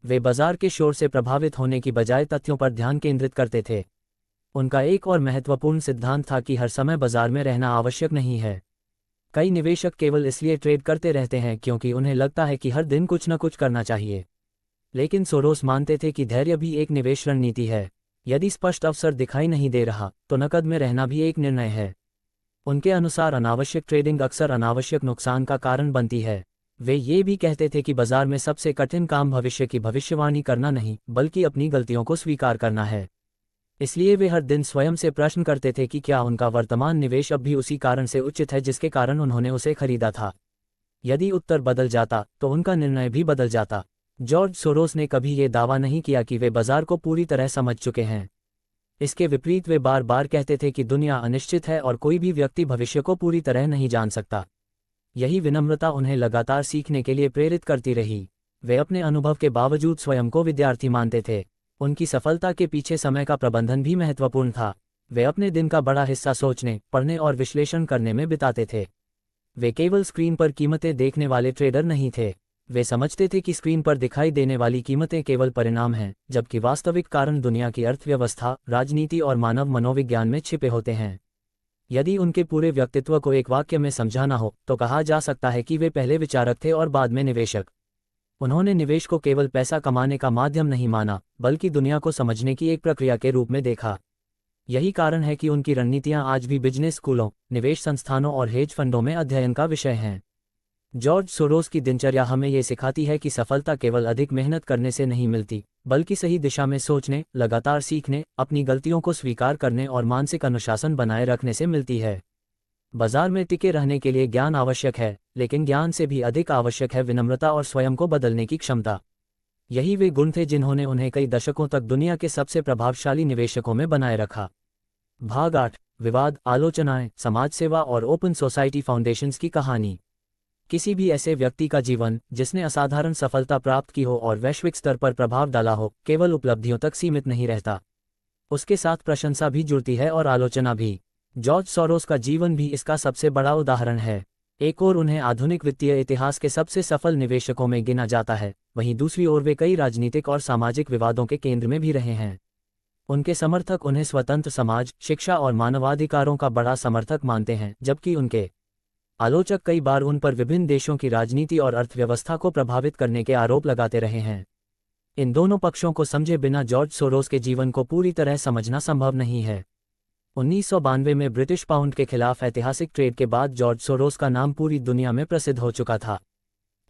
Speaker 1: वे बाजार के शोर से प्रभावित होने की बजाय तथ्यों पर ध्यान केंद्रित करते थे। उनका एक और महत्वपूर्ण सिद्धांत था कि हर समय बाजार में रहना आवश्यक नहीं है। कई निवेशक केवल इसलिए ट्रेड करते रहते हैं क्योंकि उन्हें लगता है कि हर दिन कुछ न कुछ करना चाहिए। लेकिन सोरोस मानते थे कि धैर्य भी एक निवेश रणनीति है। यदि स्पष्ट अवसर दिखाई नहीं दे रहा तो नकद में रहना भी एक निर्णय है। उनके अनुसार अनावश्यक ट्रेडिंग अक्सर अनावश्यक नुकसान का कारण बनती है। वे ये भी कहते थे कि बाजार में सबसे कठिन काम भविष्य की भविष्यवाणी करना नहीं बल्कि अपनी गलतियों को स्वीकार करना है। इसलिए वे हर दिन स्वयं से प्रश्न करते थे कि क्या उनका वर्तमान निवेश अब भी उसी कारण से उचित है जिसके कारण उन्होंने उसे खरीदा था। यदि उत्तर बदल जाता तो उनका निर्णय भी बदल जाता। जॉर्ज सोरोस ने कभी ये दावा नहीं किया कि वे बाजार को पूरी तरह समझ चुके हैं। इसके विपरीत वे बार बार कहते थे कि दुनिया अनिश्चित है और कोई भी व्यक्ति भविष्य को पूरी तरह नहीं जान सकता। यही विनम्रता उन्हें लगातार सीखने के लिए प्रेरित करती रही। वे अपने अनुभव के बावजूद स्वयं को विद्यार्थी मानते थे। उनकी सफलता के पीछे समय का प्रबंधन भी महत्वपूर्ण था। वे अपने दिन का बड़ा हिस्सा सोचने, पढ़ने और विश्लेषण करने में बिताते थे। वे केवल स्क्रीन पर कीमतें देखने वाले ट्रेडर नहीं थे। वे समझते थे कि स्क्रीन पर दिखाई देने वाली कीमतें केवल परिणाम हैं, जबकि वास्तविक कारण दुनिया की अर्थव्यवस्था, राजनीति और मानव मनोविज्ञान में छिपे होते हैं। यदि उनके पूरे व्यक्तित्व को एक वाक्य में समझाना हो तो कहा जा सकता है कि वे पहले विचारक थे और बाद में निवेशक। उन्होंने निवेश को केवल पैसा कमाने का माध्यम नहीं माना बल्कि दुनिया को समझने की एक प्रक्रिया के रूप में देखा। यही कारण है कि उनकी रणनीतियां आज भी बिजनेस स्कूलों, निवेश संस्थानों और हेज फंडों में अध्ययन का विषय हैं। जॉर्ज सोरोस की दिनचर्या हमें ये सिखाती है कि सफलता केवल अधिक मेहनत करने से नहीं मिलती बल्कि सही दिशा में सोचने, लगातार सीखने, अपनी गलतियों को स्वीकार करने और मानसिक अनुशासन बनाए रखने से मिलती है। बाजार में टिके रहने के लिए ज्ञान आवश्यक है, लेकिन ज्ञान से भी अधिक आवश्यक है विनम्रता और स्वयं को बदलने की क्षमता। यही वे गुण थे जिन्होंने उन्हें कई दशकों तक दुनिया के सबसे प्रभावशाली निवेशकों में बनाए रखा। भाग 8, विवाद, आलोचनाएं, समाज सेवा और ओपन सोसाइटी फाउंडेशंस की कहानी। किसी भी ऐसे व्यक्ति का जीवन जिसने असाधारण सफलता प्राप्त की हो और वैश्विक स्तर पर प्रभाव डाला हो केवल उपलब्धियों तक सीमित नहीं रहता। उसके साथ प्रशंसा भी जुड़ती है और आलोचना भी। जॉर्ज सोरोस का जीवन भी इसका सबसे बड़ा उदाहरण है। एक ओर उन्हें आधुनिक वित्तीय इतिहास के सबसे सफल निवेशकों में गिना जाता है, वहीं दूसरी ओर वे कई राजनीतिक और सामाजिक विवादों के केंद्र में भी रहे हैं। उनके समर्थक उन्हें स्वतंत्र समाज, शिक्षा और मानवाधिकारों का बड़ा समर्थक मानते हैं, जबकि उनके आलोचक कई बार उन पर विभिन्न देशों की राजनीति और अर्थव्यवस्था को प्रभावित करने के आरोप लगाते रहे हैं। इन दोनों पक्षों को समझे बिना जॉर्ज सोरोस के जीवन को पूरी तरह समझना संभव नहीं है। 1992 में ब्रिटिश पाउंड के खिलाफ ऐतिहासिक ट्रेड के बाद जॉर्ज सोरोस का नाम पूरी दुनिया में प्रसिद्ध हो चुका था।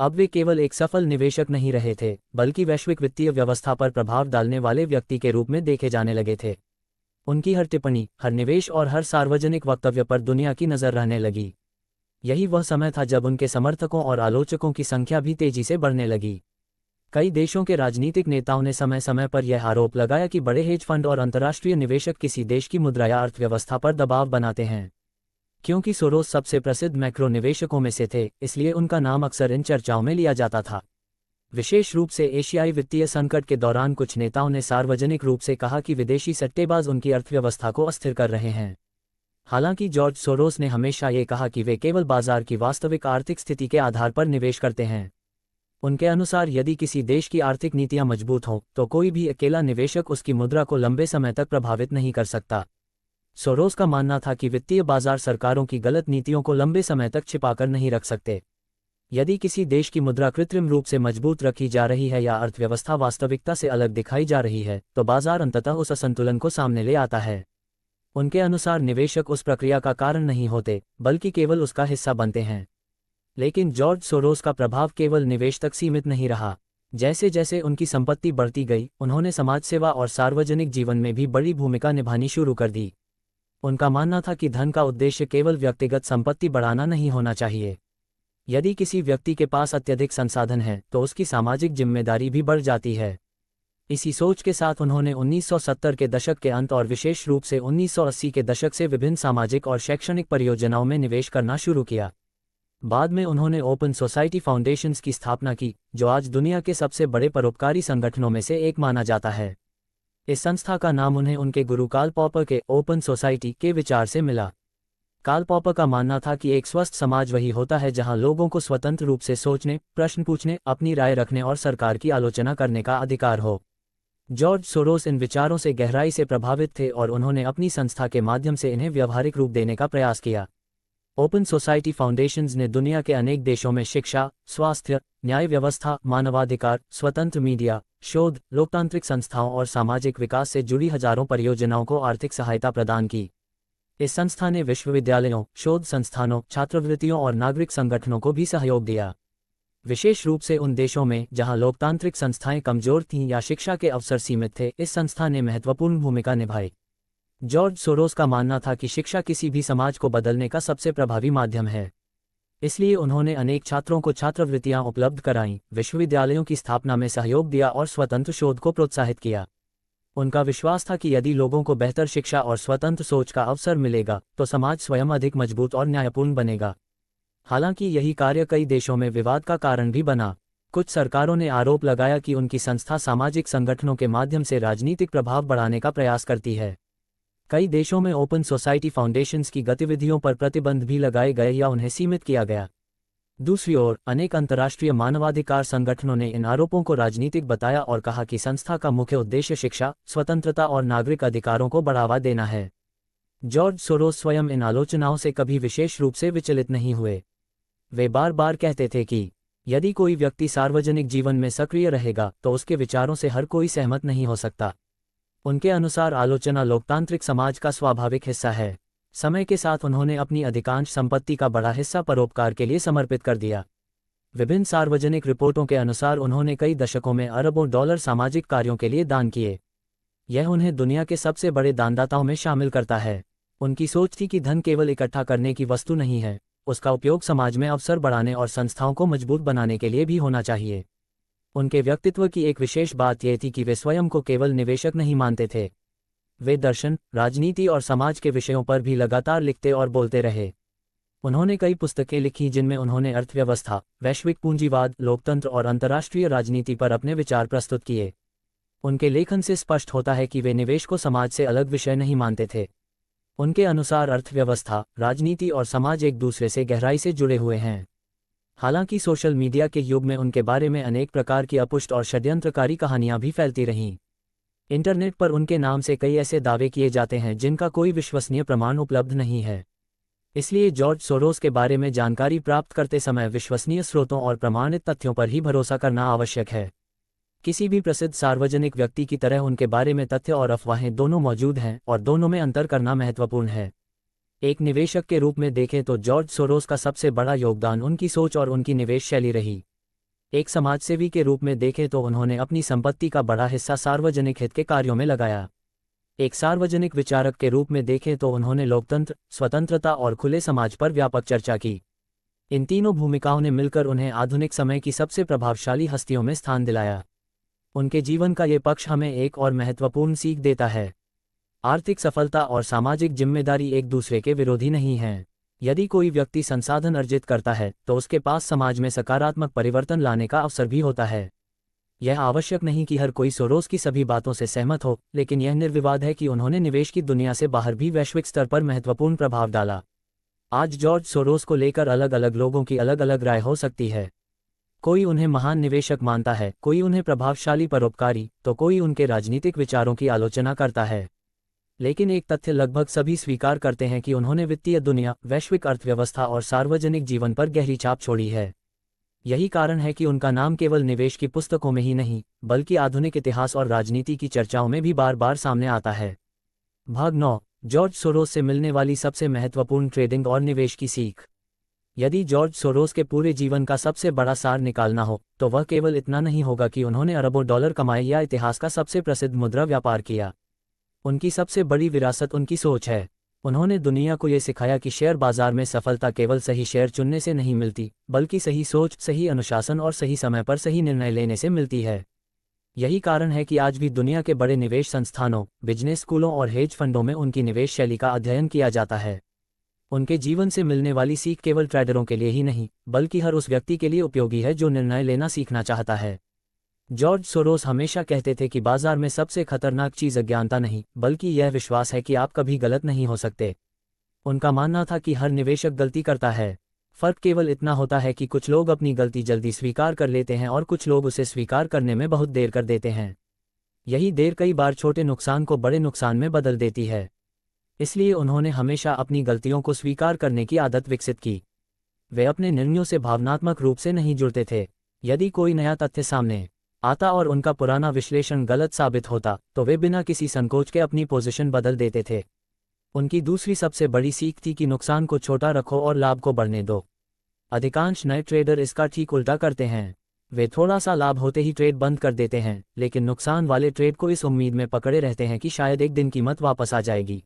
Speaker 1: अब वे केवल एक सफल निवेशक नहीं रहे थे, बल्कि वैश्विक वित्तीय व्यवस्था पर प्रभाव डालने वाले व्यक्ति के रूप में देखे जाने लगे थे। उनकी हर टिप्पणी, हर निवेश और हर सार्वजनिक वक्तव्य पर दुनिया की नज़र रहने लगी। यही वह समय था जब उनके समर्थकों और आलोचकों की संख्या भी तेजी से बढ़ने लगी। कई देशों के राजनीतिक नेताओं ने समय समय पर यह आरोप लगाया कि बड़े हेज फंड और अंतर्राष्ट्रीय निवेशक किसी देश की मुद्रा या अर्थव्यवस्था पर दबाव बनाते हैं। क्योंकि सोरोस सबसे प्रसिद्ध मैक्रो निवेशकों में से थे, इसलिए उनका नाम अक्सर इन चर्चाओं में लिया जाता था। विशेष रूप से एशियाई वित्तीय संकट के दौरान कुछ नेताओं ने सार्वजनिक रूप से कहा कि विदेशी सट्टेबाज उनकी अर्थव्यवस्था को अस्थिर कर रहे हैं। हालांकि जॉर्ज सोरोस ने हमेशा ये कहा कि वे केवल बाजार की वास्तविक आर्थिक स्थिति के आधार पर निवेश करते हैं। उनके अनुसार यदि किसी देश की आर्थिक नीतियां मजबूत हों तो कोई भी अकेला निवेशक उसकी मुद्रा को लंबे समय तक प्रभावित नहीं कर सकता। सोरोस का मानना था कि वित्तीय बाजार सरकारों की गलत नीतियों को लंबे समय तक छिपाकर नहीं रख सकते। यदि किसी देश की मुद्रा कृत्रिम रूप से मजबूत रखी जा रही है या अर्थव्यवस्था वास्तविकता से अलग दिखाई जा रही है तो बाजार अंततः उस असंतुलन को सामने ले आता है। उनके अनुसार निवेशक उस प्रक्रिया का कारण नहीं होते बल्कि केवल उसका हिस्सा बनते हैं। लेकिन जॉर्ज सोरोस का प्रभाव केवल निवेश तक सीमित नहीं रहा। जैसे जैसे उनकी संपत्ति बढ़ती गई उन्होंने समाज सेवा और सार्वजनिक जीवन में भी बड़ी भूमिका निभानी शुरू कर दी। उनका मानना था कि धन का उद्देश्य केवल व्यक्तिगत संपत्ति बढ़ाना नहीं होना चाहिए। यदि किसी व्यक्ति के पास अत्यधिक संसाधन है तो उसकी सामाजिक जिम्मेदारी भी बढ़ जाती है। इसी सोच के साथ उन्होंने 1970 के दशक के अंत और विशेष रूप से 1980 के दशक से विभिन्न सामाजिक और शैक्षणिक परियोजनाओं में निवेश करना शुरू किया। बाद में उन्होंने ओपन सोसाइटी फाउंडेशंस की स्थापना की, जो आज दुनिया के सबसे बड़े परोपकारी संगठनों में से एक माना जाता है। इस संस्था का नाम उन्हें उनके गुरु कार्ल पॉपर के ओपन सोसाइटी के विचार से मिला। कार्ल पॉपर का मानना था कि एक स्वस्थ समाज वही होता है जहां लोगों को स्वतंत्र रूप से सोचने, प्रश्न पूछने, अपनी राय रखने और सरकार की आलोचना करने का अधिकार हो। जॉर्ज सोरोस इन विचारों से गहराई से प्रभावित थे और उन्होंने अपनी संस्था के माध्यम से इन्हें व्यावहारिक रूप देने का प्रयास किया। ओपन सोसाइटी फाउंडेशंस ने दुनिया के अनेक देशों में शिक्षा, स्वास्थ्य, न्याय व्यवस्था, मानवाधिकार, स्वतंत्र मीडिया, शोध, लोकतांत्रिक संस्थाओं और सामाजिक विकास से जुड़ी हजारों परियोजनाओं को आर्थिक सहायता प्रदान की। इस संस्था ने विश्वविद्यालयों, शोध संस्थानों, छात्रवृत्तियों और नागरिक संगठनों को भी सहयोग दिया। विशेष रूप से उन देशों में जहां लोकतांत्रिक संस्थाएं कमजोर थीं या शिक्षा के अवसर सीमित थे, इस संस्था ने महत्वपूर्ण भूमिका निभाई। जॉर्ज सोरोस का मानना था कि शिक्षा किसी भी समाज को बदलने का सबसे प्रभावी माध्यम है। इसलिए उन्होंने अनेक छात्रों को छात्रवृत्तियां उपलब्ध कराईं, विश्वविद्यालयों की स्थापना में सहयोग दिया और स्वतंत्र शोध को प्रोत्साहित किया। उनका विश्वास था कि यदि लोगों को बेहतर शिक्षा और स्वतंत्र सोच का अवसर मिलेगा तो समाज स्वयं अधिक मजबूत और न्यायपूर्ण बनेगा। हालांकि यही कार्य कई देशों में विवाद का कारण भी बना। कुछ सरकारों ने आरोप लगाया कि उनकी संस्था सामाजिक संगठनों के माध्यम से राजनीतिक प्रभाव बढ़ाने का प्रयास करती है। कई देशों में ओपन सोसाइटी फाउंडेशंस की गतिविधियों पर प्रतिबंध भी लगाए गए या उन्हें सीमित किया गया। दूसरी ओर, अनेक अंतर्राष्ट्रीय मानवाधिकार संगठनों ने इन आरोपों को राजनीतिक बताया और कहा कि संस्था का मुख्य उद्देश्य शिक्षा, स्वतंत्रता और नागरिक अधिकारों को बढ़ावा देना है। जॉर्ज सोरोस स्वयं इन आलोचनाओं से कभी विशेष रूप से विचलित नहीं हुए। वे बार बार कहते थे कि यदि कोई व्यक्ति सार्वजनिक जीवन में सक्रिय रहेगा तो उसके विचारों से हर कोई सहमत नहीं हो सकता। उनके अनुसार आलोचना लोकतांत्रिक समाज का स्वाभाविक हिस्सा है। समय के साथ उन्होंने अपनी अधिकांश संपत्ति का बड़ा हिस्सा परोपकार के लिए समर्पित कर दिया। विभिन्न सार्वजनिक रिपोर्टों के अनुसार उन्होंने कई दशकों में अरबों डॉलर सामाजिक कार्यों के लिए दान किए। यह उन्हें दुनिया के सबसे बड़े दानदाताओं में शामिल करता है। उनकी सोच थी कि धन केवल इकट्ठा करने की वस्तु नहीं है, उसका उपयोग समाज में अवसर बढ़ाने और संस्थाओं को मजबूत बनाने के लिए भी होना चाहिए। उनके व्यक्तित्व की एक विशेष बात यह थी कि वे स्वयं को केवल निवेशक नहीं मानते थे। वे दर्शन, राजनीति और समाज के विषयों पर भी लगातार लिखते और बोलते रहे। उन्होंने कई पुस्तकें लिखीं जिनमें उन्होंने अर्थव्यवस्था, वैश्विक पूंजीवाद, लोकतंत्र और अंतर्राष्ट्रीय राजनीति पर अपने विचार प्रस्तुत किए। उनके लेखन से स्पष्ट होता है कि वे निवेश को समाज से अलग विषय नहीं मानते थे। उनके अनुसार अर्थव्यवस्था, राजनीति और समाज एक दूसरे से गहराई से जुड़े हुए हैं। हालांकि सोशल मीडिया के युग में उनके बारे में अनेक प्रकार की अपुष्ट और षड्यंत्रकारी कहानियां भी फैलती रहीं। इंटरनेट पर उनके नाम से कई ऐसे दावे किए जाते हैं जिनका कोई विश्वसनीय प्रमाण उपलब्ध नहीं है। इसलिए जॉर्ज सोरोस के बारे में जानकारी प्राप्त करते समय विश्वसनीय स्रोतों और प्रमाणित तथ्यों पर ही भरोसा करना आवश्यक है। किसी भी प्रसिद्ध सार्वजनिक व्यक्ति की तरह उनके बारे में तथ्य और अफवाहें दोनों मौजूद हैं और दोनों में अंतर करना महत्वपूर्ण है। एक निवेशक के रूप में देखें तो जॉर्ज सोरोस का सबसे बड़ा योगदान उनकी सोच और उनकी निवेश शैली रही। एक समाजसेवी के रूप में देखें तो उन्होंने अपनी संपत्ति का बड़ा हिस्सा सार्वजनिक हित के कार्यों में लगाया। एक सार्वजनिक विचारक के रूप में देखें तो उन्होंने लोकतंत्र, स्वतंत्रता और खुले समाज पर व्यापक चर्चा की। इन तीनों भूमिकाओं ने मिलकर उन्हें आधुनिक समय की सबसे प्रभावशाली हस्तियों में स्थान दिलाया। उनके जीवन का ये पक्ष हमें एक और महत्वपूर्ण सीख देता है। आर्थिक सफलता और सामाजिक जिम्मेदारी एक दूसरे के विरोधी नहीं हैं। यदि कोई व्यक्ति संसाधन अर्जित करता है तो उसके पास समाज में सकारात्मक परिवर्तन लाने का अवसर भी होता है। यह आवश्यक नहीं कि हर कोई सोरोस की सभी बातों से सहमत हो, लेकिन यह निर्विवाद है कि उन्होंने निवेश की दुनिया से बाहर भी वैश्विक स्तर पर महत्वपूर्ण प्रभाव डाला। आज जॉर्ज सोरोस को लेकर अलग अलग लोगों की अलग अलग राय हो सकती है। कोई उन्हें महान निवेशक मानता है, कोई उन्हें प्रभावशाली परोपकारी, तो कोई उनके राजनीतिक विचारों की आलोचना करता है। लेकिन एक तथ्य लगभग सभी स्वीकार करते हैं कि उन्होंने वित्तीय दुनिया, वैश्विक अर्थव्यवस्था और सार्वजनिक जीवन पर गहरी छाप छोड़ी है। यही कारण है कि उनका नाम केवल निवेश की पुस्तकों में ही नहीं, बल्कि आधुनिक इतिहास और राजनीति की चर्चाओं में भी बार बार सामने आता है। भाग 9। जॉर्ज सोरोस से मिलने वाली सबसे महत्वपूर्ण ट्रेडिंग और निवेश की सीख। यदि जॉर्ज सोरोस के पूरे जीवन का सबसे बड़ा सार निकालना हो, तो वह केवल इतना नहीं होगा कि उन्होंने अरबों डॉलर कमाए या इतिहास का सबसे प्रसिद्ध मुद्रा व्यापार किया। उनकी सबसे बड़ी विरासत उनकी सोच है। उन्होंने दुनिया को ये सिखाया कि शेयर बाजार में सफलता केवल सही शेयर चुनने से नहीं मिलती, बल्कि सही सोच, सही अनुशासन और सही समय पर सही निर्णय लेने से मिलती है। यही कारण है कि आज भी दुनिया के बड़े निवेश संस्थानों, बिजनेस स्कूलों और हेज फंडों में उनकी निवेश शैली का अध्ययन किया जाता है। उनके जीवन से मिलने वाली सीख केवल ट्रेडरों के लिए ही नहीं, बल्कि हर उस व्यक्ति के लिए उपयोगी है जो निर्णय लेना सीखना चाहता है। जॉर्ज सोरोस हमेशा कहते थे कि बाजार में सबसे खतरनाक चीज़ अज्ञानता नहीं, बल्कि यह विश्वास है कि आप कभी गलत नहीं हो सकते। उनका मानना था कि हर निवेशक गलती करता है। फर्क केवल इतना होता है कि कुछ लोग अपनी गलती जल्दी स्वीकार कर लेते हैं और कुछ लोग उसे स्वीकार करने में बहुत देर कर देते हैं। यही देर कई बार छोटे नुकसान को बड़े नुकसान में बदल देती है। इसलिए उन्होंने हमेशा अपनी गलतियों को स्वीकार करने की आदत विकसित की। वे अपने निर्णयों से भावनात्मक रूप से नहीं जुड़ते थे। यदि कोई नया तथ्य सामने आता और उनका पुराना विश्लेषण गलत साबित होता, तो वे बिना किसी संकोच के अपनी पोजीशन बदल देते थे। उनकी दूसरी सबसे बड़ी सीख थी कि नुकसान को छोटा रखो और लाभ को बढ़ने दो। अधिकांश नए ट्रेडर इसका ठीक उल्टा करते हैं। वे थोड़ा सा लाभ होते ही ट्रेड बंद कर देते हैं, लेकिन नुकसान वाले ट्रेड को इस उम्मीद में पकड़े रहते हैं कि शायद एक दिन कीमत वापस आ जाएगी।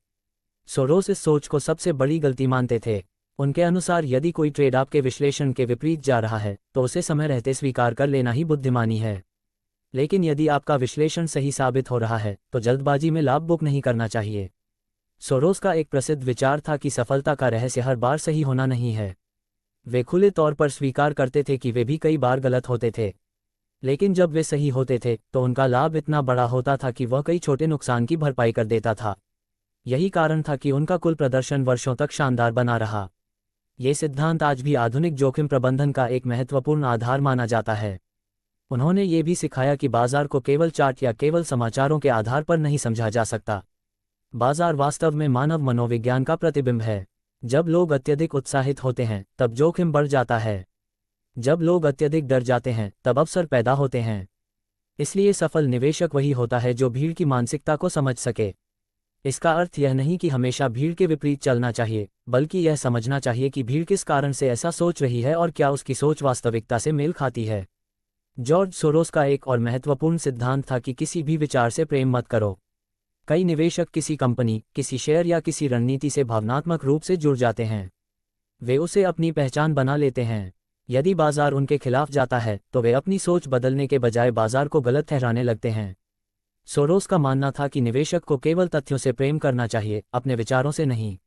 Speaker 1: सोरोस इस सोच को सबसे बड़ी गलती मानते थे। उनके अनुसार यदि कोई ट्रेड आपके विश्लेषण के विपरीत जा रहा है, तो उसे समय रहते स्वीकार कर लेना ही बुद्धिमानी है। लेकिन यदि आपका विश्लेषण सही साबित हो रहा है, तो जल्दबाजी में लाभ बुक नहीं करना चाहिए। सोरोस का एक प्रसिद्ध विचार था कि सफलता का रहस्य हर बार सही होना नहीं है। वे खुले तौर पर स्वीकार करते थे कि वे भी कई बार गलत होते थे, लेकिन जब वे सही होते थे तो उनका लाभ इतना बड़ा होता था कि वह कई छोटे नुकसान की भरपाई कर देता था। यही कारण था कि उनका कुल प्रदर्शन वर्षों तक शानदार बना रहा। ये सिद्धांत आज भी आधुनिक जोखिम प्रबंधन का एक महत्वपूर्ण आधार माना जाता है। उन्होंने ये भी सिखाया कि बाजार को केवल चार्ट या केवल समाचारों के आधार पर नहीं समझा जा सकता। बाजार वास्तव में मानव मनोविज्ञान का प्रतिबिंब है। जब लोग अत्यधिक उत्साहित होते हैं, तब जोखिम बढ़ जाता है। जब लोग अत्यधिक डर जाते हैं, तब अवसर पैदा होते हैं। इसलिए सफल निवेशक वही होता है जो भीड़ की मानसिकता को समझ सके। इसका अर्थ यह नहीं कि हमेशा भीड़ के विपरीत चलना चाहिए, बल्कि यह समझना चाहिए कि भीड़ किस कारण से ऐसा सोच रही है और क्या उसकी सोच वास्तविकता से मेल खाती है। जॉर्ज सोरोस का एक और महत्वपूर्ण सिद्धांत था कि किसी भी विचार से प्रेम मत करो। कई निवेशक किसी कंपनी, किसी शेयर या किसी रणनीति से भावनात्मक रूप से जुड़ जाते हैं। वे उसे अपनी पहचान बना लेते हैं। यदि बाजार उनके खिलाफ जाता है, तो वे अपनी सोच बदलने के बजाय बाजार को गलत ठहराने लगते हैं। सोरोस का मानना था कि निवेशक को केवल तथ्यों से प्रेम करना चाहिए, अपने विचारों से नहीं।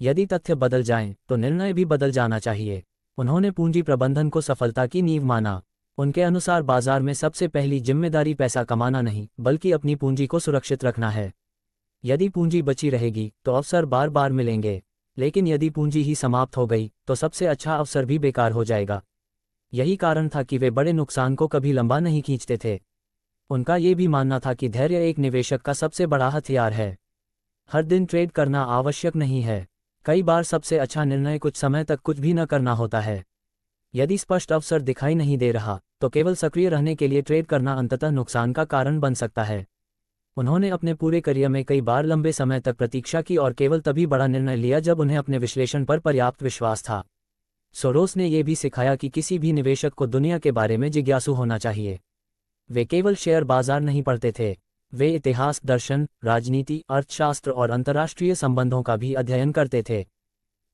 Speaker 1: यदि तथ्य बदल जाएं, तो निर्णय भी बदल जाना चाहिए। उन्होंने पूंजी प्रबंधन को सफलता की नींव माना। उनके अनुसार बाजार में सबसे पहली जिम्मेदारी पैसा कमाना नहीं, बल्कि अपनी पूंजी को सुरक्षित रखना है। यदि पूंजी बची रहेगी, तो अवसर बार बार मिलेंगे, लेकिन यदि पूंजी ही समाप्त हो गई, तो सबसे अच्छा अवसर भी बेकार हो जाएगा। यही कारण था कि वे बड़े नुकसान को कभी लंबा नहीं खींचते थे। उनका ये भी मानना था कि धैर्य एक निवेशक का सबसे बड़ा हथियार है। हर दिन ट्रेड करना आवश्यक नहीं है। कई बार सबसे अच्छा निर्णय कुछ समय तक कुछ भी न करना होता है। यदि स्पष्ट अवसर दिखाई नहीं दे रहा, तो केवल सक्रिय रहने के लिए ट्रेड करना अंततः नुकसान का कारण बन सकता है। उन्होंने अपने पूरे करियर में कई बार लंबे समय तक प्रतीक्षा की और केवल तभी बड़ा निर्णय लिया जब उन्हें अपने विश्लेषण पर पर्याप्त विश्वास था। सोरोस ने यह भी सिखाया कि किसी भी निवेशक को दुनिया के बारे में जिज्ञासु होना चाहिए। वे केवल शेयर बाजार नहीं पढ़ते थे, वे इतिहास, दर्शन, राजनीति, अर्थशास्त्र और अंतर्राष्ट्रीय संबंधों का भी अध्ययन करते थे।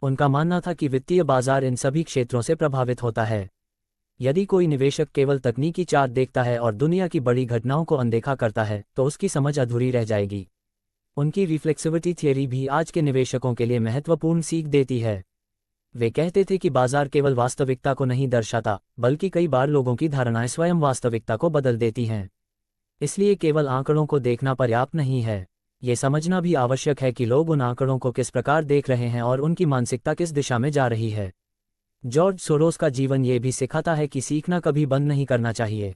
Speaker 1: उनका मानना था कि वित्तीय बाजार इन सभी क्षेत्रों से प्रभावित होता है। यदि कोई निवेशक केवल तकनीकी चार्ट देखता है और दुनिया की बड़ी घटनाओं को अनदेखा करता है, तो उसकी समझ अधूरी रह जाएगी। उनकी रिफ्लेक्सिविटी थियरी भी आज के निवेशकों के लिए महत्वपूर्ण सीख देती है। वे कहते थे कि बाजार केवल वास्तविकता को नहीं दर्शाता, बल्कि कई बार लोगों की धारणाएं स्वयं वास्तविकता को बदल देती हैं। इसलिए केवल आंकड़ों को देखना पर्याप्त नहीं है, ये समझना भी आवश्यक है कि लोग उन आंकड़ों को किस प्रकार देख रहे हैं और उनकी मानसिकता किस दिशा में जा रही है। जॉर्ज सोरोस का जीवन ये भी सिखाता है कि सीखना कभी बंद नहीं करना चाहिए।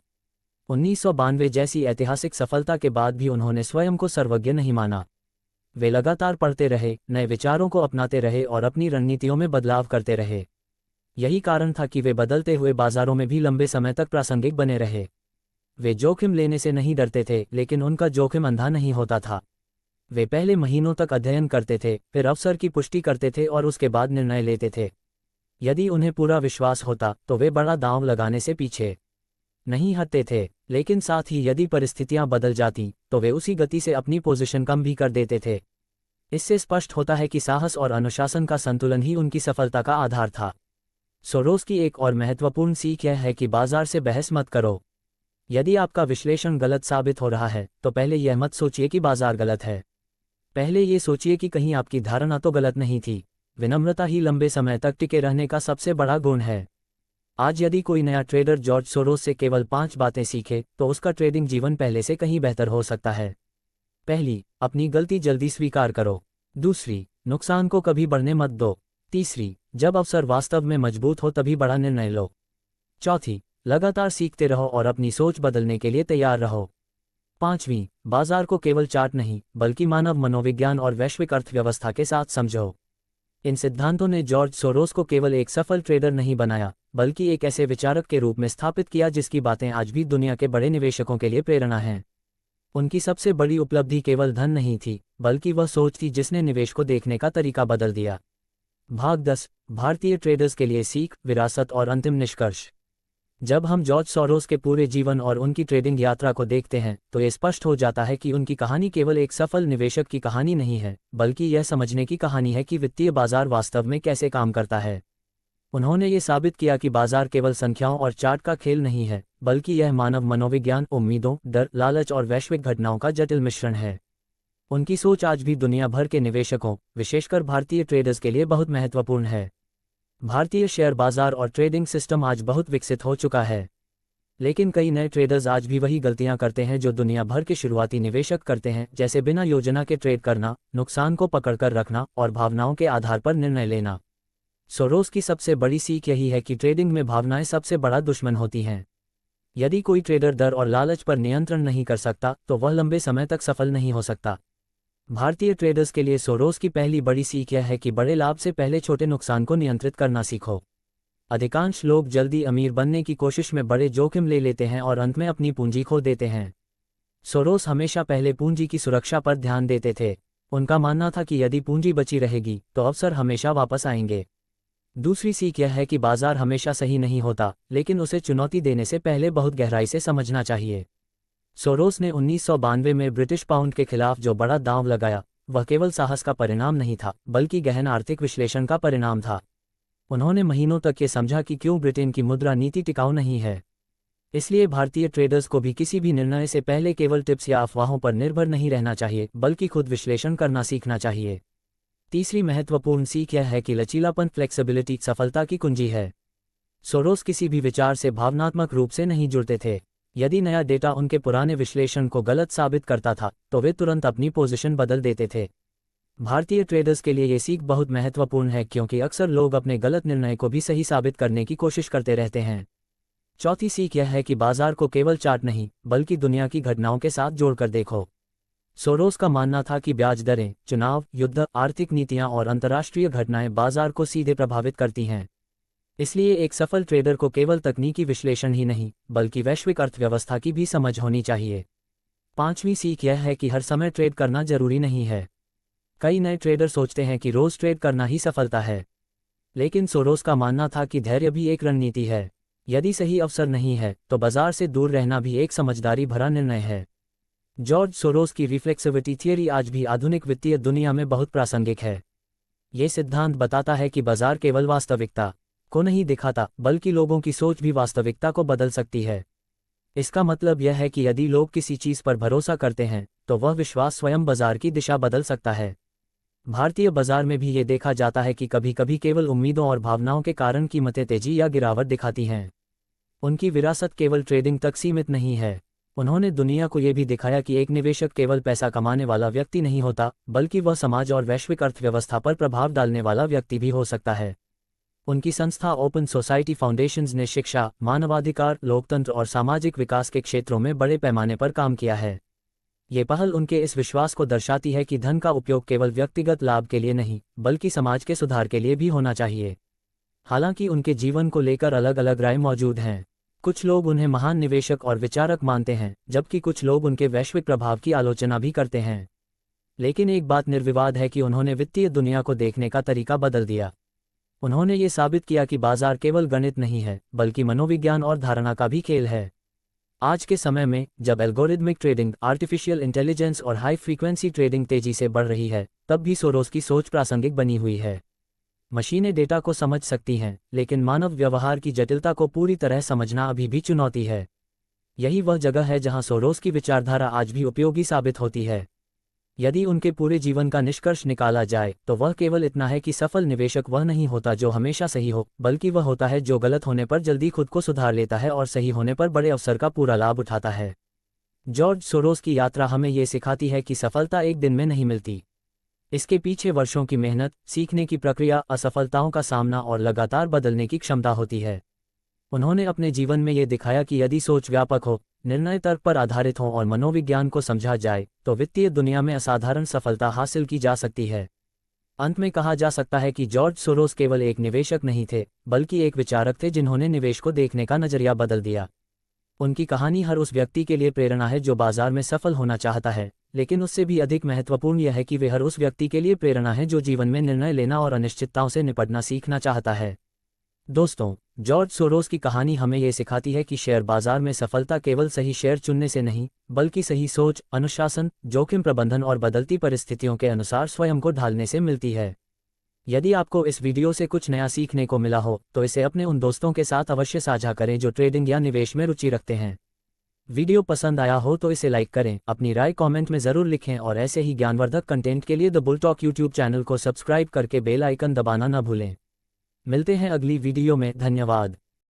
Speaker 1: 1992 जैसी ऐतिहासिक सफलता के बाद भी उन्होंने स्वयं को सर्वज्ञ नहीं माना। वे लगातार पढ़ते रहे, नए विचारों को अपनाते रहे और अपनी रणनीतियों में बदलाव करते रहे। यही कारण था कि वे बदलते हुए बाजारों में भी लंबे समय तक प्रासंगिक बने रहे। वे जोखिम लेने से नहीं डरते थे, लेकिन उनका जोखिम अंधा नहीं होता था। वे पहले महीनों तक अध्ययन करते थे, फिर अवसर की पुष्टि करते थे और उसके बाद निर्णय लेते थे। यदि उन्हें पूरा विश्वास होता तो वे बड़ा दांव लगाने से पीछे नहीं हटते थे, लेकिन साथ ही यदि परिस्थितियां बदल जाती तो वे उसी गति से अपनी पोजीशन कम भी कर देते थे। इससे स्पष्ट होता है कि साहस और अनुशासन का संतुलन ही उनकी सफलता का आधार था। सोरोस की एक और महत्वपूर्ण सीख यह है कि बाजार से बहस मत करो। यदि आपका विश्लेषण गलत साबित हो रहा है तो पहले यह मत सोचिए कि बाजार गलत है। पहले ये सोचिए कि कहीं आपकी धारणा तो गलत नहीं थी। विनम्रता ही लंबे समय तक टिके रहने का सबसे बड़ा गुण है। आज यदि कोई नया ट्रेडर जॉर्ज सोरोस से केवल 5 बातें सीखे तो उसका ट्रेडिंग जीवन पहले से कहीं बेहतर हो सकता है। पहली, अपनी गलती जल्दी स्वीकार करो। दूसरी, नुकसान को कभी बढ़ने मत दो। तीसरी, जब अवसर वास्तव में मजबूत हो तभी बड़ा निर्णय लो। चौथी, लगातार सीखते रहो और अपनी सोच बदलने के लिए तैयार रहो। पांचवीं, बाजार को केवल चार्ट नहीं बल्कि मानव मनोविज्ञान और वैश्विक अर्थव्यवस्था के साथ समझो। इन सिद्धांतों ने जॉर्ज सोरोस को केवल एक सफल ट्रेडर नहीं बनाया, बल्कि एक ऐसे विचारक के रूप में स्थापित किया जिसकी बातें आज भी दुनिया के बड़े निवेशकों के लिए प्रेरणा हैं। उनकी सबसे बड़ी उपलब्धि केवल धन नहीं थी, बल्कि वह सोच थी जिसने निवेश को देखने का तरीका बदल दिया। भाग 10, भारतीय ट्रेडर्स के लिए सीख, विरासत और अंतिम निष्कर्ष। जब हम जॉर्ज सोरोस के पूरे जीवन और उनकी ट्रेडिंग यात्रा को देखते हैं तो ये स्पष्ट हो जाता है कि उनकी कहानी केवल एक सफल निवेशक की कहानी नहीं है, बल्कि यह समझने की कहानी है कि वित्तीय बाजार वास्तव में कैसे काम करता है। उन्होंने ये साबित किया कि बाजार केवल संख्याओं और चार्ट का खेल नहीं है, बल्कि यह मानव मनोविज्ञान, उम्मीदों, डर, लालच और वैश्विक घटनाओं का जटिल मिश्रण है। उनकी सोच आज भी दुनिया भर के निवेशकों, विशेषकर भारतीय ट्रेडर्स के लिए बहुत महत्वपूर्ण है। भारतीय शेयर बाजार और ट्रेडिंग सिस्टम आज बहुत विकसित हो चुका है, लेकिन कई नए ट्रेडर्स आज भी वही गलतियां करते हैं जो दुनिया भर के शुरुआती निवेशक करते हैं, जैसे बिना योजना के ट्रेड करना, नुकसान को पकड़कर रखना और भावनाओं के आधार पर निर्णय लेना। सोरोस की सबसे बड़ी सीख यही है कि ट्रेडिंग में भावनाएं सबसे बड़ा दुश्मन होती हैं। यदि कोई ट्रेडर डर और लालच पर नियंत्रण नहीं कर सकता तो वह लंबे समय तक सफल नहीं हो सकता। भारतीय ट्रेडर्स के लिए सोरोस की पहली बड़ी सीख यह है कि बड़े लाभ से पहले छोटे नुकसान को नियंत्रित करना सीखो। अधिकांश लोग जल्दी अमीर बनने की कोशिश में बड़े जोखिम ले लेते हैं और अंत में अपनी पूंजी खो देते हैं। सोरोस हमेशा पहले पूंजी की सुरक्षा पर ध्यान देते थे। उनका मानना था कि यदि पूंजी बची रहेगी तो अवसर हमेशा वापस आएंगे। दूसरी सीख यह है कि बाजार हमेशा सही नहीं होता, लेकिन उसे चुनौती देने से पहले बहुत गहराई से समझना चाहिए। सोरोस ने 1992 में ब्रिटिश पाउंड के खिलाफ जो बड़ा दांव लगाया, वह केवल साहस का परिणाम नहीं था, बल्कि गहन आर्थिक विश्लेषण का परिणाम था। उन्होंने महीनों तक ये समझा कि क्यों ब्रिटेन की मुद्रा नीति टिकाऊ नहीं है। इसलिए भारतीय ट्रेडर्स को भी किसी भी निर्णय से पहले केवल टिप्स या अफवाहों पर निर्भर नहीं रहना चाहिए, बल्कि खुद विश्लेषण करना सीखना चाहिए। तीसरी महत्वपूर्ण सीख यह है कि लचीलापन, फ्लेक्सिबिलिटी सफलता की कुंजी है। सोरोस किसी भी विचार से भावनात्मक रूप से नहीं जुड़ते थे। यदि नया डेटा उनके पुराने विश्लेषण को गलत साबित करता था तो वे तुरंत अपनी पोजीशन बदल देते थे। भारतीय ट्रेडर्स के लिए ये सीख बहुत महत्वपूर्ण है, क्योंकि अक्सर लोग अपने गलत निर्णय को भी सही साबित करने की कोशिश करते रहते हैं। चौथी सीख यह है कि बाजार को केवल चार्ट नहीं बल्कि दुनिया की घटनाओं के साथ जोड़कर देखो। सोरोस का मानना था कि ब्याज दरें, चुनाव, युद्ध, आर्थिक नीतियां और अंतर्राष्ट्रीय घटनाएं बाजार को सीधे प्रभावित करती हैं। इसलिए एक सफल ट्रेडर को केवल तकनीकी विश्लेषण ही नहीं बल्कि वैश्विक अर्थव्यवस्था की भी समझ होनी चाहिए। पांचवी सीख यह है कि हर समय ट्रेड करना जरूरी नहीं है। कई नए ट्रेडर सोचते हैं कि रोज ट्रेड करना ही सफलता है, लेकिन सोरोस का मानना था कि धैर्य भी एक रणनीति है। यदि सही अवसर नहीं है तो बाजार से दूर रहना भी एक समझदारी भरा निर्णय है। जॉर्ज सोरोस की रिफ्लेक्सिविटी थियरी आज भी आधुनिक वित्तीय दुनिया में बहुत प्रासंगिक है। ये सिद्धांत बताता है कि बाजार केवल वास्तविकता को नहीं दिखाता, बल्कि लोगों की सोच भी वास्तविकता को बदल सकती है। इसका मतलब यह है कि यदि लोग किसी चीज पर भरोसा करते हैं तो वह विश्वास स्वयं बाजार की दिशा बदल सकता है। भारतीय बाजार में भी ये देखा जाता है कि कभी कभी केवल उम्मीदों और भावनाओं के कारण कीमतें तेजी या गिरावट दिखाती हैं। उनकी विरासत केवल ट्रेडिंग तक सीमित नहीं है। उन्होंने दुनिया को ये भी दिखाया कि एक निवेशक केवल पैसा कमाने वाला व्यक्ति नहीं होता, बल्कि वह समाज और वैश्विक अर्थव्यवस्था पर प्रभाव डालने वाला व्यक्ति भी हो सकता है। उनकी संस्था ओपन सोसाइटी फाउंडेशंस ने शिक्षा, मानवाधिकार, लोकतंत्र और सामाजिक विकास के क्षेत्रों में बड़े पैमाने पर काम किया है। ये पहल उनके इस विश्वास को दर्शाती है कि धन का उपयोग केवल व्यक्तिगत लाभ के लिए नहीं, बल्कि समाज के सुधार के लिए भी होना चाहिए। हालांकि उनके जीवन को लेकर अलग अलग राय मौजूद हैं। कुछ लोग उन्हें महान निवेशक और विचारक मानते हैं, जबकि कुछ लोग उनके वैश्विक प्रभाव की आलोचना भी करते हैं। लेकिन एक बात निर्विवाद है कि उन्होंने वित्तीय दुनिया को देखने का तरीका बदल दिया। उन्होंने ये साबित किया कि बाजार केवल गणित नहीं है, बल्कि मनोविज्ञान और धारणा का भी खेल है। आज के समय में, जब एल्गोरिदमिक ट्रेडिंग, आर्टिफिशियल इंटेलिजेंस और हाई फ्रीक्वेंसी ट्रेडिंग तेजी से बढ़ रही है, तब भी सोरोस की सोच प्रासंगिक बनी हुई है। मशीनें डेटा को समझ सकती हैं, लेकिन मानव व्यवहार की जटिलता को पूरी तरह समझना अभी भी चुनौती है। यही वह जगह है जहां सोरोस की विचारधारा आज भी उपयोगी साबित होती है। यदि उनके पूरे जीवन का निष्कर्ष निकाला जाए, तो वह केवल इतना है कि सफल निवेशक वह नहीं होता जो हमेशा सही हो, बल्कि वह होता है जो गलत होने पर जल्दी खुद को सुधार लेता है और सही होने पर बड़े अवसर का पूरा लाभ उठाता है। जॉर्ज सोरोस की यात्रा हमें ये सिखाती है कि सफलता एक दिन में नहीं मिलती। इसके पीछे वर्षों की मेहनत, सीखने की प्रक्रिया, असफलताओं का सामना और लगातार बदलने की क्षमता होती है। उन्होंने अपने जीवन में ये दिखाया कि यदि सोच व्यापक हो, निर्णय तर्क पर आधारित हो और मनोविज्ञान को समझा जाए, तो वित्तीय दुनिया में असाधारण सफलता हासिल की जा सकती है। अंत में कहा जा सकता है कि जॉर्ज सोरोस केवल एक निवेशक नहीं थे, बल्कि एक विचारक थे जिन्होंने निवेश को देखने का नजरिया बदल दिया। उनकी कहानी हर उस व्यक्ति के लिए प्रेरणा है जो बाजार में सफल होना चाहता है, लेकिन उससे भी अधिक महत्वपूर्ण यह है कि वे हर उस व्यक्ति के लिए प्रेरणा है जो जीवन में निर्णय लेना और अनिश्चितताओं से निपटना सीखना चाहता है। दोस्तों, जॉर्ज सोरोस की कहानी हमें ये सिखाती है कि शेयर बाजार में सफलता केवल सही शेयर चुनने से नहीं, बल्कि सही सोच, अनुशासन, जोखिम प्रबंधन और बदलती परिस्थितियों के अनुसार स्वयं को ढालने से मिलती है। यदि आपको इस वीडियो से कुछ नया सीखने को मिला हो, तो इसे अपने उन दोस्तों के साथ अवश्य साझा करें जो ट्रेडिंग या निवेश में रुचि रखते हैं। वीडियो पसंद आया हो तो इसे लाइक करें, अपनी राय कमेंट में ज़रूर लिखें और ऐसे ही ज्ञानवर्धक कंटेंट के लिए the bull talk YouTube channel को सब्सक्राइब करके बेल आइकन दबाना न भूलें। मिलते हैं अगली वीडियो में। धन्यवाद।